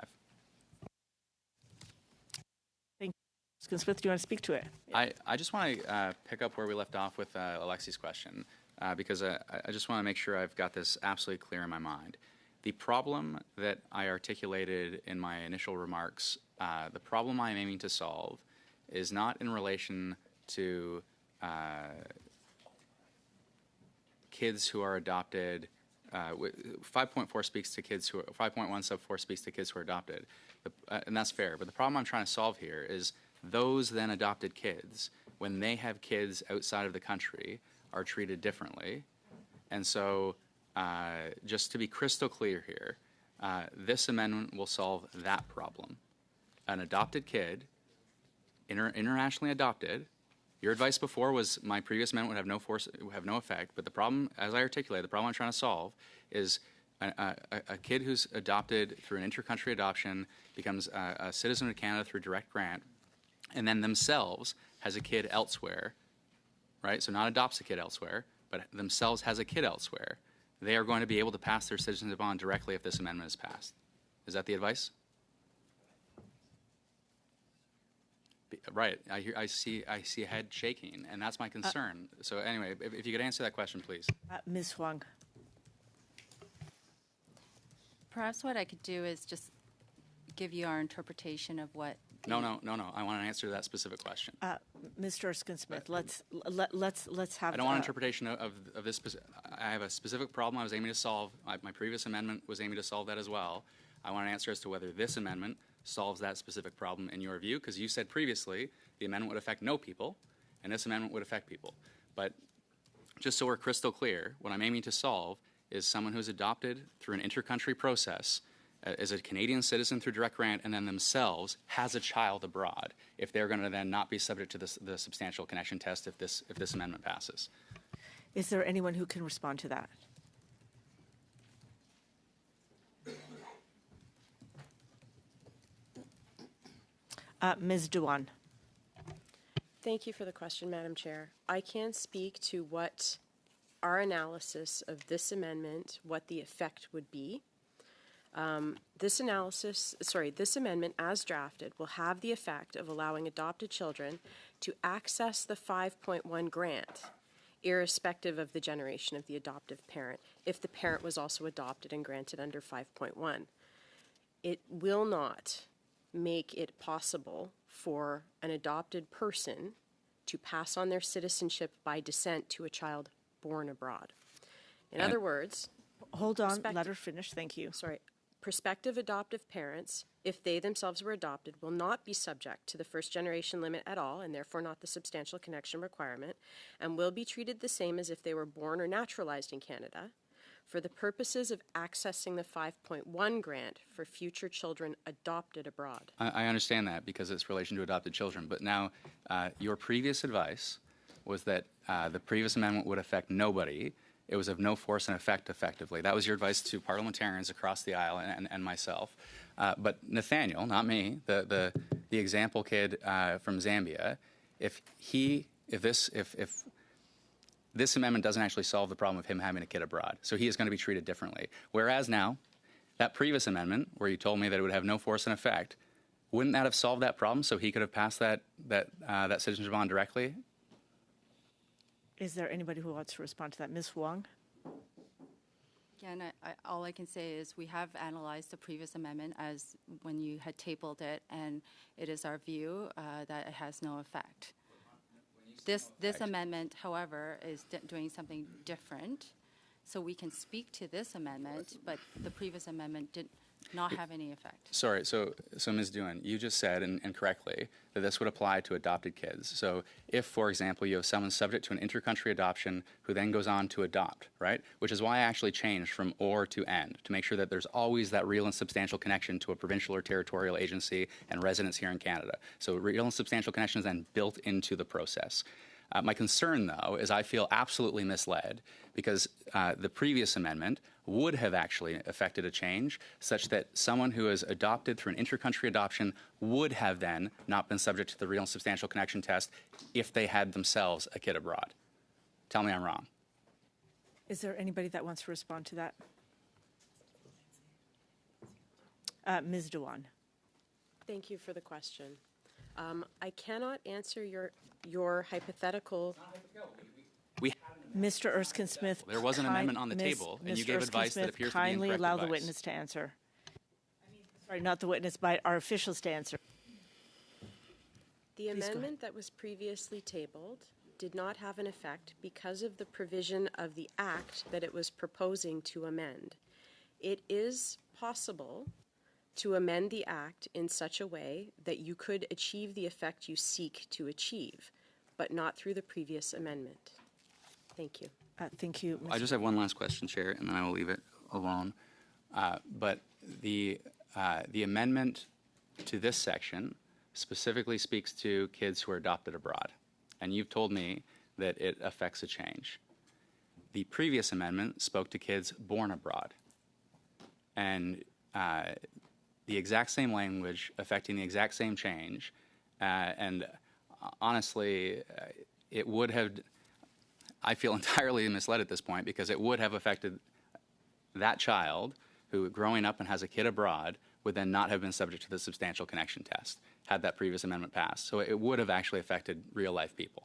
Thank you. Mr. Smith, do you want to speak to it? I just want to pick up where we left off with Alexi's question because I just want to make sure I've got this absolutely clear in my mind. The problem that I articulated in my initial remarks, the problem I'm aiming to solve is not in relation to kids who are adopted. 5.4 speaks to kids who are, 5.1 sub 4 speaks to kids who are adopted, and that's fair. But the problem I'm trying to solve here is those then adopted kids, when they have kids outside of the country, are treated differently. And so, just to be crystal clear here, this amendment will solve that problem. An adopted kid, internationally adopted. Your advice before was my previous amendment would have no effect. But the problem, as I articulated, the problem I'm trying to solve is a kid who's adopted through an intercountry adoption becomes a citizen of Canada through direct grant, and then themselves has a kid elsewhere, right? So not adopts a kid elsewhere, but themselves has a kid elsewhere. They are going to be able to pass their citizenship on directly if this amendment is passed. Is that the advice? Right. I see a head shaking, and that's my concern. So anyway, if you could answer that question, please. Ms. Huang. Perhaps what I could do is just give you our interpretation of what. No. I want an answer to that specific question. Mr. Erskine-Smith, let's have. I don't want an interpretation of this. I have a specific problem I was aiming to solve. My previous amendment was aiming to solve that as well. I want an answer as to whether this amendment solves that specific problem in your view, because you said previously the amendment would affect no people, and this amendment would affect people. But just so we're crystal clear, what I'm aiming to solve is someone who's adopted through an intercountry process as a Canadian citizen through direct grant, and then themselves has a child abroad, if they're going to then not be subject to the substantial connection test if this amendment passes. Is there anyone who can respond to that? Ms. Dewan. Thank you for the question, Madam Chair. I can speak to what our analysis of this amendment, what the effect would be. This amendment as drafted will have the effect of allowing adopted children to access the 5.1 grant, irrespective of the generation of the adoptive parent, if the parent was also adopted and granted under 5.1. It will not make it possible for an adopted person to pass on their citizenship by descent to a child born abroad. In other words, hold on, let her finish. Thank you. Sorry. Prospective adoptive parents, if they themselves were adopted, will not be subject to the first generation limit at all, and therefore not the substantial connection requirement, and will be treated the same as if they were born or naturalized in Canada, for the purposes of accessing the 5.1 grant for future children adopted abroad. I understand that because it's relation to adopted children. But now, your previous advice was that the previous amendment would affect nobody. It was of no force and effect, effectively. That was your advice to parliamentarians across the aisle and myself. But Nathaniel, not me, the example kid from Zambia, if this amendment doesn't actually solve the problem of him having a kid abroad. So he is going to be treated differently. Whereas now, that previous amendment, where you told me that it would have no force and effect, wouldn't that have solved that problem so he could have passed that citizenship on directly? Is there anybody who wants to respond to that? Ms. Huang? Again, all I can say is we have analyzed the previous amendment as when you had tabled it, and it is our view that it has no effect. This amendment, however, is doing something different, so we can speak to this amendment, but the previous amendment did not have any effect. Sorry, so Ms. Dewan, you just said, and correctly, that this would apply to adopted kids. So if, for example, you have someone subject to an intercountry adoption who then goes on to adopt, right, which is why I actually changed from or to and, to make sure that there's always that real and substantial connection to a provincial or territorial agency and residence here in Canada. So real and substantial connection is then built into the process. My concern, though, is I feel absolutely misled because the previous amendment would have actually affected a change such that someone who is adopted through an intercountry adoption would have then not been subject to the real and substantial connection test if they had themselves a kid abroad. Tell me I'm wrong. Is there anybody that wants to respond to that? Ms. Dewan. Thank you for the question. I cannot answer your hypothetical. Mr. Erskine-Smith, there was an amendment on the table, and you gave advice that appears to be incorrect kindly allow advice. the witness to answer. Sorry, not the witness, but our officials to answer. The amendment that was previously tabled did not have an effect because of the provision of the act that it was proposing to amend. It is possible to amend the act in such a way that you could achieve the effect you seek to achieve, but not through the previous amendment. Thank you. Thank you. I just have one last question, Chair, and then I will leave it alone. But the amendment to this section specifically speaks to kids who are adopted abroad, and you've told me that it affects a change. The previous amendment spoke to kids born abroad, and the exact same language affecting the exact same change, and honestly, it would have, I feel entirely misled at this point, because it would have affected that child who, growing up and has a kid abroad, would then not have been subject to the substantial connection test had that previous amendment passed. So it would have actually affected real life people.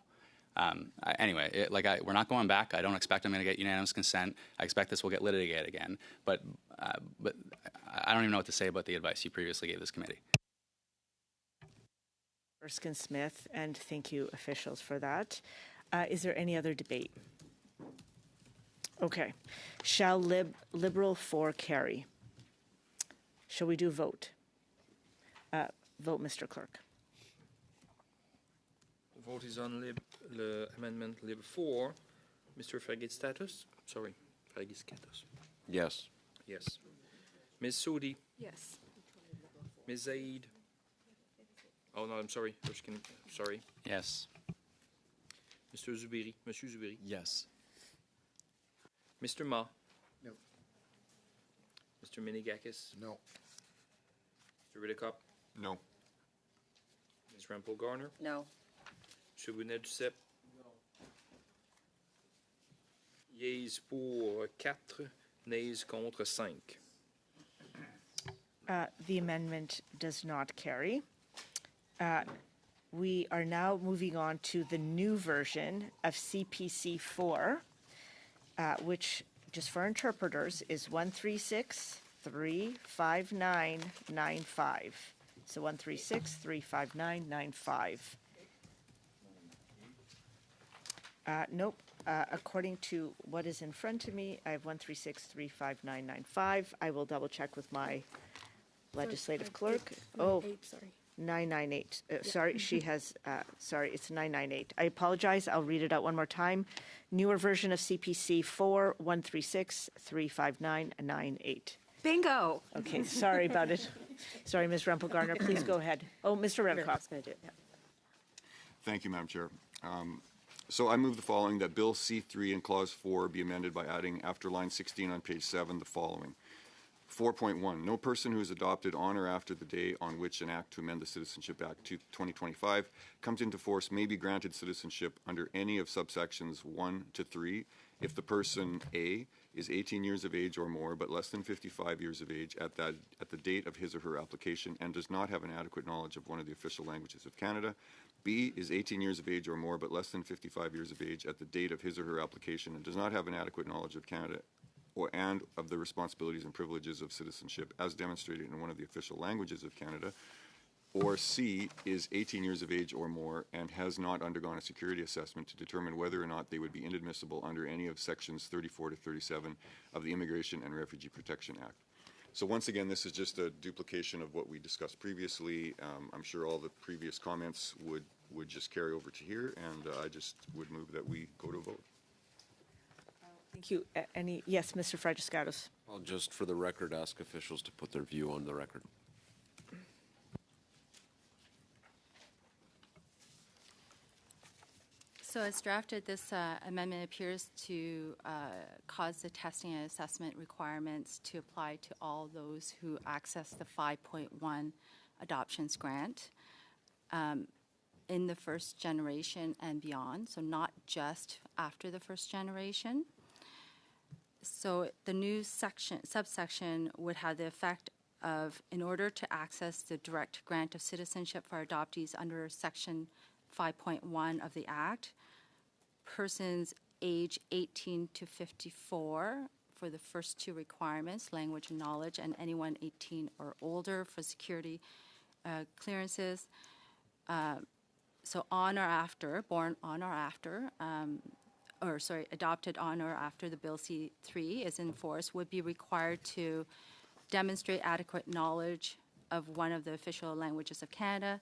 Anyway, we're not going back. I don't expect I'm going to get unanimous consent. I expect this will get litigated again. But I don't even know what to say about the advice you previously gave this committee. Erskine Smith, and thank you, officials, for that. Is there any other debate? Okay. Shall Liberal 4 carry? Shall we do vote? Vote, Mr. Clerk. The vote is on the amendment Lib 4. Mr. Fagitstatus? Sorry, Fagitskatus. Yes. Yes. Ms. Sodi? Yes. Ms. Zaid? Oh, no, I'm sorry. Sorry. Yes. Mr. Zubiri? Monsieur Zubiri? Yes. Mr. Ma? No. Mr. Minigakis? No. Mr. Riddicup? No. Ms. Rempel-Garner? No. Monsieur Bounet-Duceppe? Yeas pour 4, nays contre 5. The amendment does not carry. We are now moving on to the new version of CPC 4, which, just for interpreters, is 136-35995. So 136-35995. Nope. According to what is in front of me, I have 136-35995. I will double check with my legislative clerk. Oh, 998. Sorry, she has, sorry, it's 998. I apologize. I'll read it out one more time. Newer version of CPC 4, 136-35998. Bingo. Okay, sorry about it. Sorry, Ms. Rempel-Garner, please go ahead. Oh, Mr. Remcott's going to do it. Thank you, Madam Chair. So I move the following, that Bill C-3 in Clause 4 be amended by adding, after line 16 on page 7, the following. 4.1, no person who is adopted on or after the day on which an act to amend the Citizenship Act 2025 comes into force may be granted citizenship under any of subsections 1 to 3 if the person A is 18 years of age or more but less than 55 years of age at the date of his or her application and does not have an adequate knowledge of one of the official languages of Canada. B is 18 years of age or more but less than 55 years of age at the date of his or her application and does not have an adequate knowledge of Canada and of the responsibilities and privileges of citizenship as demonstrated in one of the official languages of Canada. Or C is 18 years of age or more and has not undergone a security assessment to determine whether or not they would be inadmissible under any of sections 34 to 37 of the Immigration and Refugee Protection Act. So once again, this is just a duplication of what we discussed previously. I'm sure all the previous comments would just carry over to here, and I just would move that we go to a vote. Thank you. Yes, Mr. Fagitskatos. I'll just, for the record, ask officials to put their view on the record. So as drafted, this amendment appears to cause the testing and assessment requirements to apply to all those who access the 5.1 adoptions grant in the first generation and beyond, so not just after the first generation. So the new subsection would have the effect of, in order to access the direct grant of citizenship for adoptees under Section 5.1 of the Act, persons age 18 to 54 for the first two requirements, language and knowledge, and anyone 18 or older for security clearances, so on or after, born on or after, adopted on or after the Bill C-3 is in force, would be required to demonstrate adequate knowledge of one of the official languages of Canada,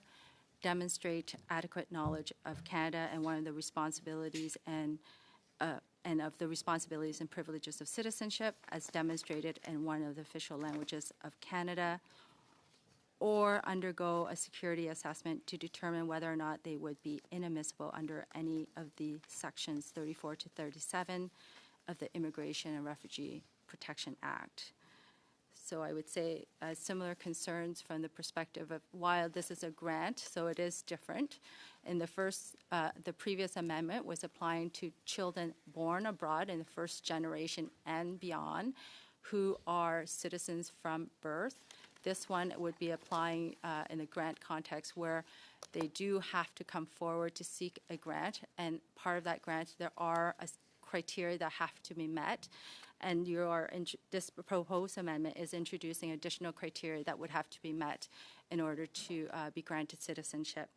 demonstrate adequate knowledge of Canada and one of the responsibilities and of the responsibilities and privileges of citizenship as demonstrated in one of the official languages of Canada, or undergo a security assessment to determine whether or not they would be inadmissible under any of the sections 34 to 37 of the Immigration and Refugee Protection Act. So I would say similar concerns from the perspective of while this is a grant, so it is different. In the previous amendment was applying to children born abroad in the first generation and beyond who are citizens from birth. This one would be applying in the grant context where they do have to come forward to seek a grant, and part of that grant there are criteria that have to be met. And this proposed amendment is introducing additional criteria that would have to be met in order to be granted citizenship.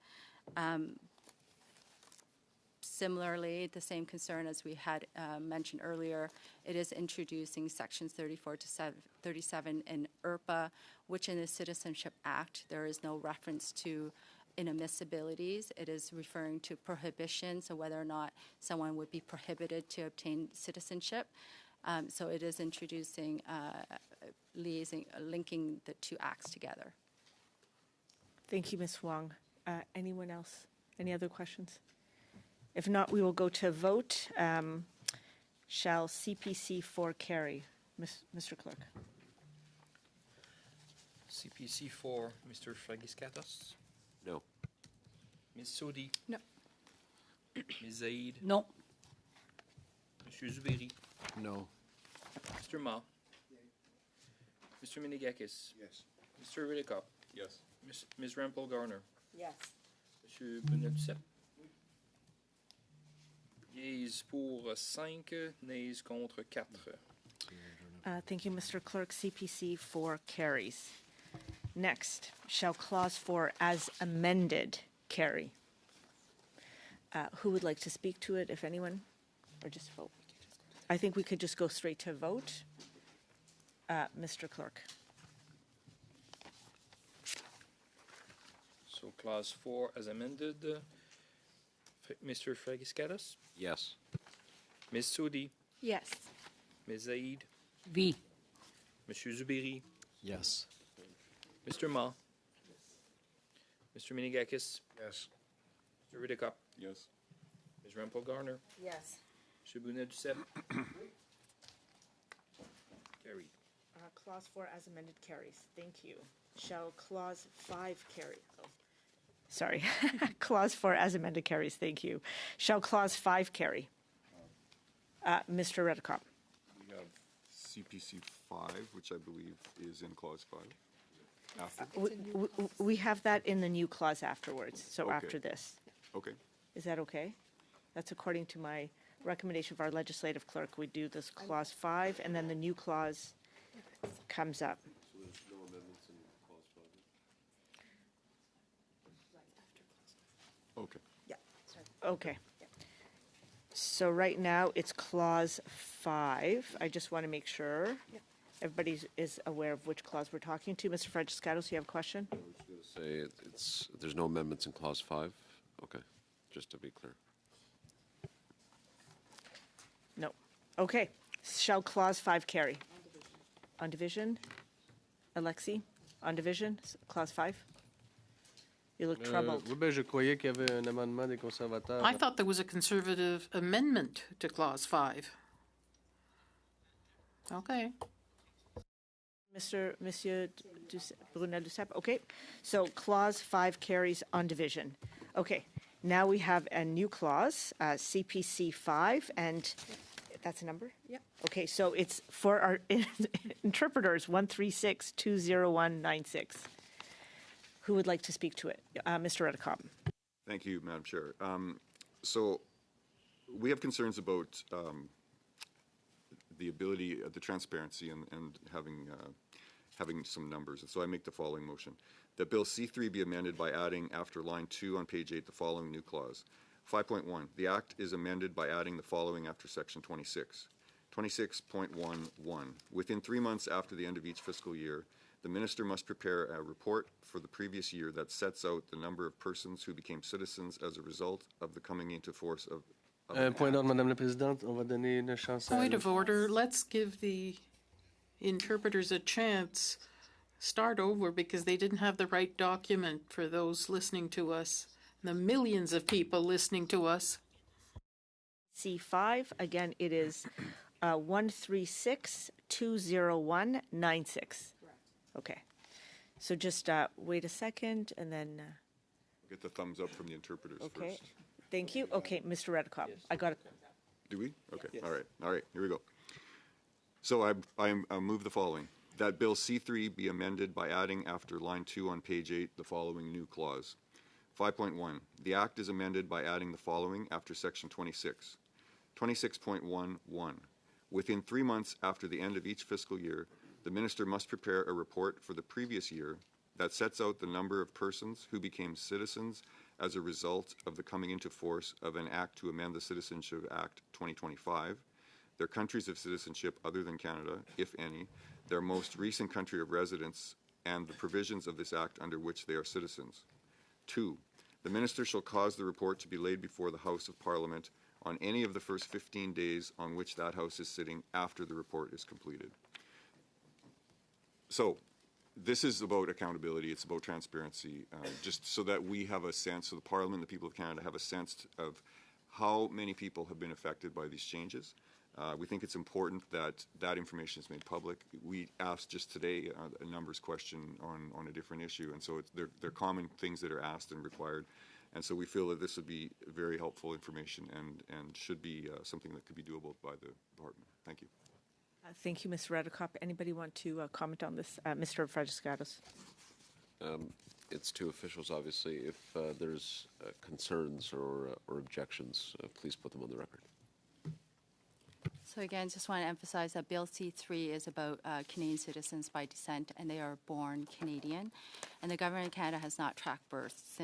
Similarly, the same concern as we had mentioned earlier, it is introducing sections 34 to 37 in IRPA, which in the Citizenship Act, there is no reference to inadmissibilities. It is referring to prohibition, so whether or not someone would be prohibited to obtain citizenship. So it is introducing, linking the two acts together. Thank you, Ms. Wong. Anyone else? Any other questions? If not, we will go to vote. Shall CPC 4 carry? Mr. Clerk. CPC 4, Mr. Fragiskatos? No. Ms. Sodi? No. Ms. Zaid? No. Monsieur Zuberi? No. Mr. Ma? Mr. Minigakis? Yes. Mr. Ridicop? Yes. Ms. Rampel-Garner? Yes. Monsieur Bonnet-Duceppe? Yeas pour 5, nays contre 4. Thank you, Mr. Clerk. CPC 4 carries. Next, shall Clause 4 as amended carry? Who would like to speak to it, if anyone? Or just vote? I think we could just go straight to vote. Mr. Clerk. So Clause 4 as amended. Mr. Fragiskatos? Yes. Ms. Sodi? Yes. Ms. Zaid? V. Monsieur Zuberi? Yes. Mr. Ma? Mr. Minigakis? Yes. Mr. Ridicop? Yes. Ms. Rampel-Garner? Yes. Monsieur Bonnet-Duceppe? Carried. Clause 4 as amended carries. Thank you. Shall Clause 5 carry? Oh. Sorry. Clause 4 as amended carries. Thank you. Shall Clause 5 carry? Mr. Redicop. We have CPC 5, which I believe is in clause 5. After. We have that in the new clause afterwards, so Okay. after this. Okay. Is that okay? That's according to my recommendation of our legislative clerk. We do this Clause 5, and then the new clause comes up. So there's no amendments in clause 5? Okay. Yeah. Sorry. Okay. So right now, it's Clause 5. I just want to make sure everybody is aware of which clause we're talking to. Mr. Fragiskatos, you have a question? I was going to say there's no amendments in clause 5? Okay, just to be clear. No. Okay. Shall Clause 5 carry? On division? Alexi? On division? Clause 5? You look troubled. Oui, ben, je croyais qu'il y avait un amendement des conservateurs. I thought there was a conservative amendment to Clause 5. Okay. Monsieur Brunel-Duceppe, okay. So Clause 5 carries on division. Okay, now we have a new clause, CPC 5, and that's a number? Yep. Okay, so it's for our interpreters, 136-20196. Who would like to speak to it? Mr. Redicop. Thank you, Madam Chair. So we have concerns about the ability, the transparency, and having having some numbers. And so I make the following motion. That Bill C-3 be amended by adding after line 2 on page 8 the following new clause. 5.1, the Act is amended by adding the following after Section 26. 26.11, within 3 months after the end of each fiscal year, the minister must prepare a report for the previous year that sets out the number of persons who became citizens as a result of the coming into force of an Point act. d'ordre, Madame la Présidente. On va donner une chance à... Point of order. Let's give the interpreters a chance. Start over because they didn't have the right document for those listening to us. The millions of people listening to us. C5, again, it is 136-201-96. Okay. So just wait a second and then... Get the thumbs up from the interpreters Okay. first. Thank you. Okay, Mr. Redekop, I got it. Do we? Okay. All right. Here we go. So I move the following. That Bill C-3 be amended by adding after line 2 on page 8 the following new clause. 5.1. The Act is amended by adding the following after Section 26. 26.11. Within 3 months after the end of each fiscal year, the minister must prepare a report for the previous year that sets out the number of persons who became citizens as a result of the coming into force of an act to amend the Citizenship Act 2025, their countries of citizenship other than Canada, if any, their most recent country of residence, and the provisions of this act under which they are citizens. 2. The minister shall cause the report to be laid before the House of Parliament on any of the first 15 days on which that House is sitting after the report is completed. So, this is about accountability, it's about transparency, just so that we have a sense, so the Parliament, the people of Canada have a sense of how many people have been affected by these changes. We think it's important that that information is made public. We asked just today a numbers question on a different issue, and so they're common things that are asked and required. And so we feel that this would be very helpful information and should be something that could be doable by the department. Thank you. Thank you, Mr. Redekop. Anybody want to comment on this? Mr. Fragiscatos. It's to officials, obviously. If there's concerns or objections, please put them on the record. So again, just want to emphasize that Bill C-3 is about Canadian citizens by descent, and they are born Canadian. And the government of Canada has not tracked births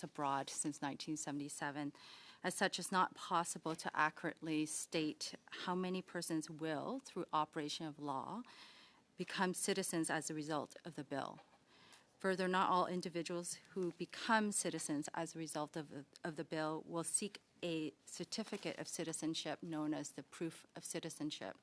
abroad since 1977. As such, it's not possible to accurately state how many persons will, through operation of law, become citizens as a result of the bill. Further, not all individuals who become citizens as a result of the bill will seek a certificate of citizenship known as the proof of citizenship.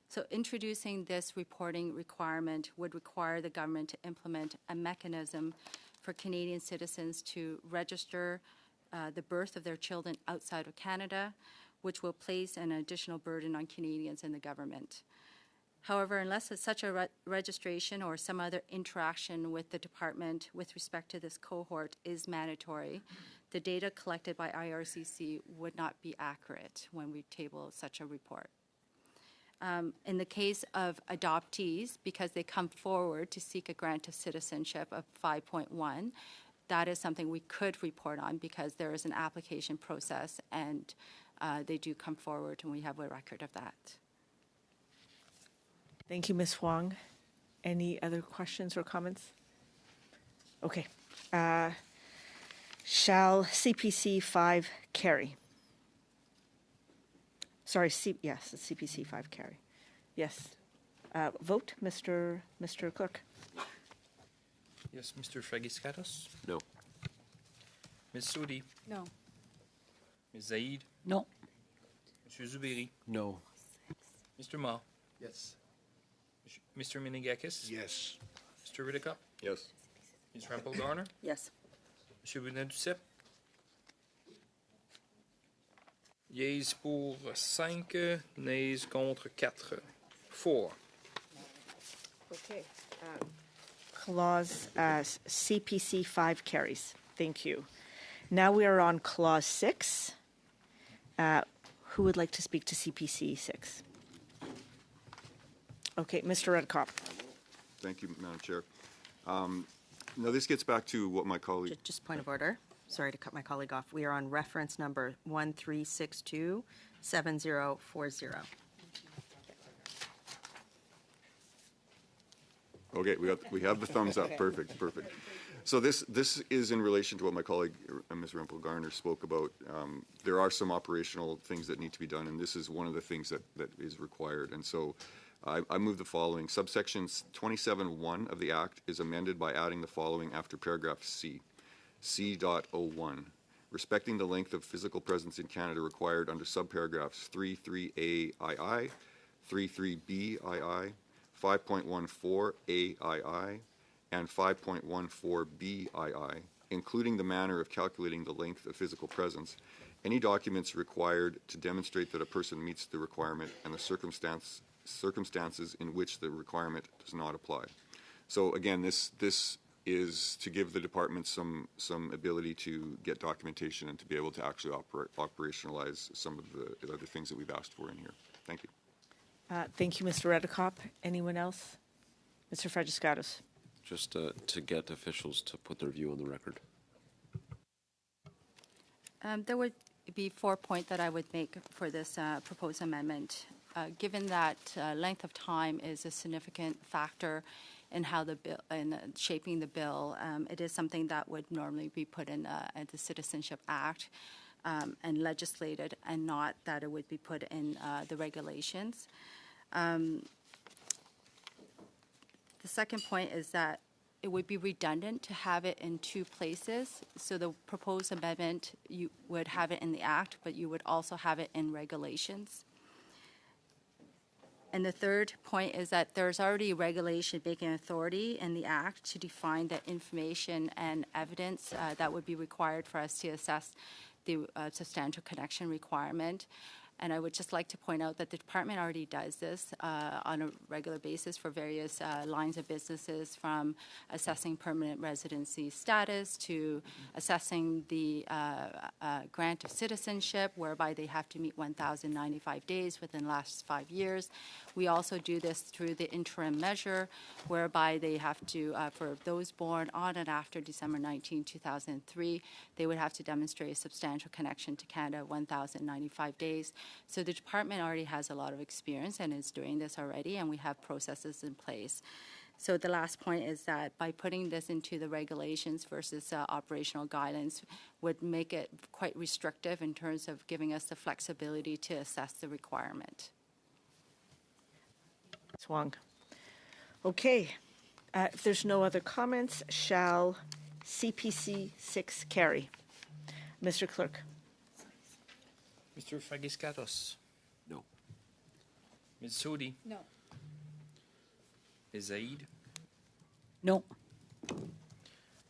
So introducing this reporting requirement would require the government to implement a mechanism for Canadian citizens to register the birth of their children outside of Canada, which will place an additional burden on Canadians and the government. However, unless such a registration or some other interaction with the department with respect to this cohort is mandatory, the data collected by IRCC would not be accurate when we table such a report. In the case of adoptees, because they come forward to seek a grant of citizenship of 5.1, that is something we could report on because there is an application process and they do come forward and we have a record of that. Thank you, Ms. Huang. Any other questions or comments? Okay. Shall CPC 5 carry? Sorry, yes, CPC 5 carry. Yes. Vote, Mr. Clerk. Yes, Mr. Fragiscatos? No. Ms. Soudi? No. Ms. Zaid? No. Monsieur Zubiri? No. Mr. Ma? Yes. Mr. Minigakis? Yes. Mr. Ridicott? Yes. Ms. Rampel-Garner? Yes. Monsieur Bounet-Duceppe? Yeas pour 5, nays contre 4. 4. Okay. Clause CPC 5 carries. Thank you. Now we are on Clause 6. Who would like to speak to CPC 6? Okay, Mr. Redekop. Thank you, Madam Chair. Now, this gets back to what my colleague... Just point of order. Sorry to cut my colleague off. We are on reference number 13627040. Okay, we have the thumbs up. Perfect. So this is in relation to what my colleague, Ms. Rempel-Garner, spoke about. There are some operational things that need to be done, and this is one of the things that is required. And so I move the following. Subsections 27(1) of the Act is amended by adding the following after paragraph C. C.01. Respecting the length of physical presence in Canada required under subparagraphs 3.3a(ii), 3.3b(ii), 5.14a(ii), and 5.14b(ii), including the manner of calculating the length of physical presence, any documents required to demonstrate that a person meets the requirement and the circumstances in which the requirement does not apply. So again, this is to give the department some ability to get documentation and to be able to actually operationalize some of the other things that we've asked for in here. Thank you. Thank you, Mr. Redekop. Anyone else? Mr. Fragiskatos. Just to get officials to put their view on the record. There would be 4 points that I would make for this proposed amendment. Given that length of time is a significant factor in how the bill, in shaping the bill, it is something that would normally be put in the Citizenship Act and legislated, and not that it would be put in the regulations. The second point is that it would be redundant to have it in two places. So the proposed amendment, you would have it in the Act, but you would also have it in regulations. And the third point is that there's already regulation making authority in the Act to define the information and evidence that would be required for us to assess the substantial connection requirement. And I would just like to point out that the department already does this on a regular basis for various lines of businesses, from assessing permanent residency status to assessing the grant of citizenship, whereby they have to meet 1,095 days within the last 5 years. We also do this through the interim measure, whereby they have to, for those born on and after December 19, 2003, they would have to demonstrate a substantial connection to Canada 1,095 days. So the department already has a lot of experience and is doing this already, and we have processes in place. So the last point is that by putting this into the regulations versus operational guidance would make it quite restrictive in terms of giving us the flexibility to assess the requirement. Wong. Okay. If there's no other comments, shall CPC 6 carry? Mr. Clerk. Mr. Fragiskatos. No. Ms. Sodi. No. Ms. Zaid. No.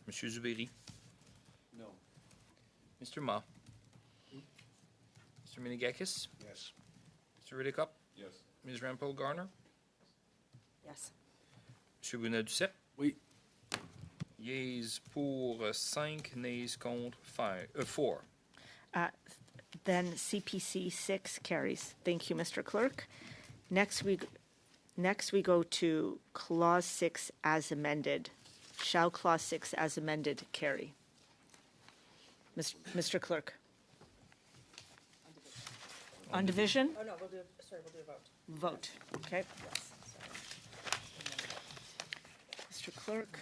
Monsieur Zuberi. No. Mr. Ma. Mr. Minigakis. Yes. Mr. Redekop. Yes. Ms. Rempel-Garner. Yes. Monsieur Bonnat-Duceppe. Oui. Yeas pour 5, nays contre 4. Then CPC 6 carries. Thank you, Mr. Clerk. Next we go to Clause 6 as amended. Shall Clause 6 as amended carry? Mr. Clerk. On division? Oh, no, we'll do a vote. Vote. Okay. Mr. Clerk.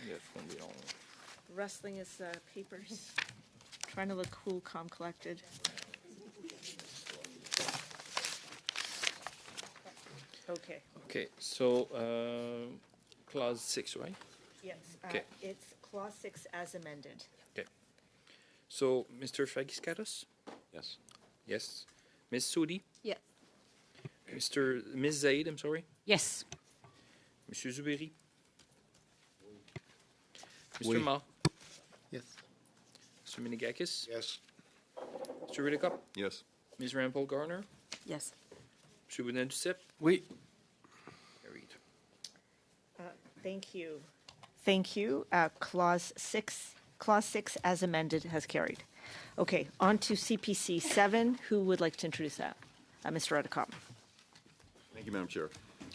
Wrestling his papers. Trying to look cool, calm, collected. Okay. Okay, so Clause 6, right? Yes. Okay. It's Clause 6 as amended. Okay. So, Mr. Fragiskatos? Yes. Yes. Ms. Sodi? Yes. Ms. Zaid, I'm sorry? Yes. Monsieur Zuberi? Mr. Oui. Ma? Yes. Mr. Minigakis? Yes. Mr. Redekop? Yes. Ms. Rempel-Garner? Yes. Monsieur Bonnat-Duceppe? Oui. Carried. Thank you. Thank you. Clause 6 as amended has carried. Okay, on to CPC 7. Who would like to introduce that? Mr. Redekop. Thank you, Madam Chair.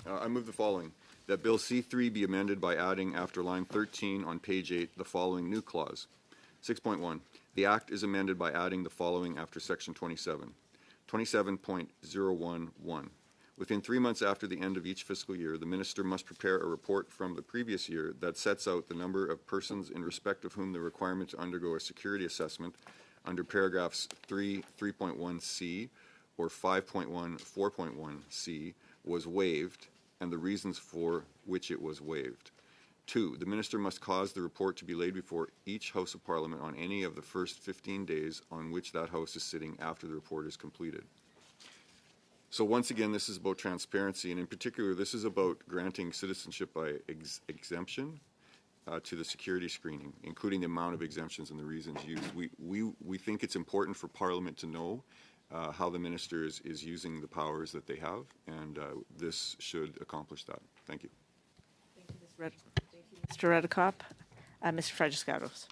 I move the following, that Bill C-3 be amended by adding after line 13 on page 8 the following new clause. 6.1, the Act is amended by adding the following after Section 27. 27.011. Within 3 months after the end of each fiscal year, the minister must prepare a report from the previous year that sets out the number of persons in respect of whom the requirement to undergo a security assessment under paragraphs 3.1c or 5.1, 4.1c was waived and the reasons for which it was waived. 2, the minister must cause the report to be laid before each House of Parliament on any of the first 15 days on which that House is sitting after the report is completed. So once again, this is about transparency, and in particular, this is about granting citizenship by exemption to the security screening, including the amount of exemptions and the reasons used. We think it's important for Parliament to know how the minister is using the powers that they have, and this should accomplish that. Thank you. Thank you, Mr. Redekop. Mr. Fragiscatos.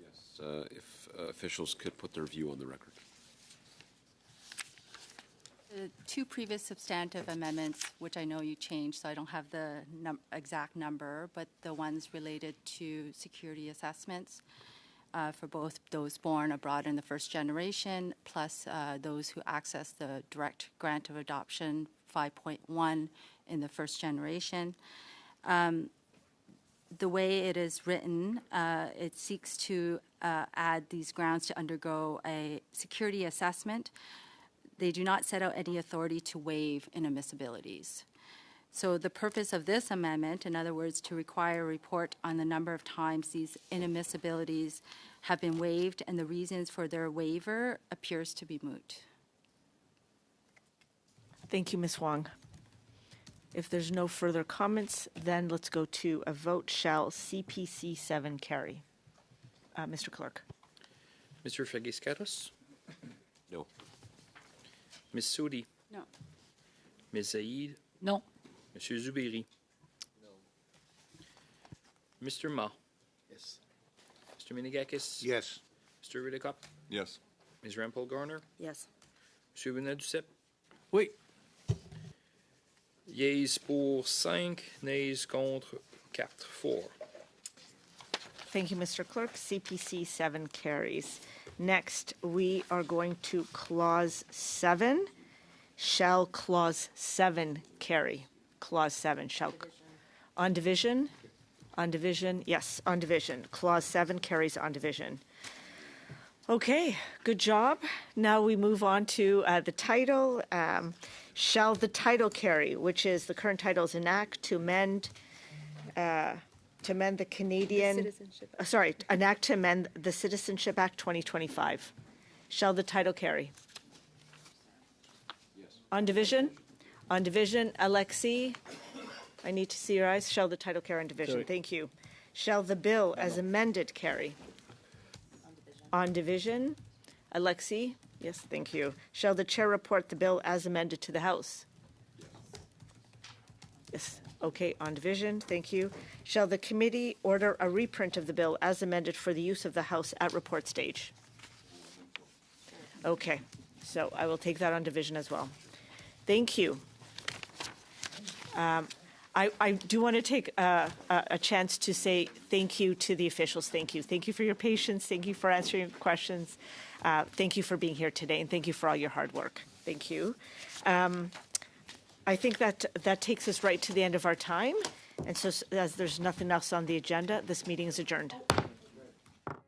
Yes, if officials could put their view on the record. The two previous substantive amendments, which I know you changed, so I don't have the exact number, but the ones related to security assessments for both those born abroad in the first generation, plus those who access the direct grant of adoption 5.1 in the first generation. The way it is written, it seeks to add these grounds to undergo a security assessment. They do not set out any authority to waive inadmissibilities. So the purpose of this amendment, in other words, to require a report on the number of times these inadmissibilities have been waived and the reasons for their waiver, appears to be moot. Thank you, Ms. Wong. If there's no further comments, then let's go to a vote. Shall CPC 7 carry? Mr. Clerk. Mr. Fragiscatos? No. Ms. Soudi? No. Ms. Zaid? No. Monsieur Zubiri? No. Mr. Ma? Yes. Mr. Minigakis? Yes. Mr. Redekop? Yes. Ms. Rampol-Garner? Yes. Monsieur Bonnat-Duceppe? Oui. Yeas pour 5, nays contre 4. 4. Thank you, Mr. Clerk. CPC 7 carries. Next, we are going to Clause 7. Shall Clause 7 carry? Clause 7 shall. On division? On division? Yes, on division. Clause 7 carries on division. Okay, good job. Now we move on to the title. Shall the title carry, which is the current title is an act to amend the Canadian, an act to amend the Citizenship Act 2025. Shall the title carry? Yes. On division? On division, Alexi, I need to see your eyes. Shall the title carry on division? Sorry. Thank you. Shall the bill as amended carry? On division, Alexi, yes, thank you. Shall the chair report the bill as amended to the House? Yes. Okay, on division, thank you. Shall the committee order a reprint of the bill as amended for the use of the House at report stage? Okay, so I will take that on division as well. Thank you. I do want to take a chance to say thank you to the officials. Thank you. Thank you for your patience. Thank you for answering questions. Thank you for being here today, and thank you for all your hard work. Thank you. I think that takes us right to the end of our time. And so as there's nothing else on the agenda, this meeting is adjourned.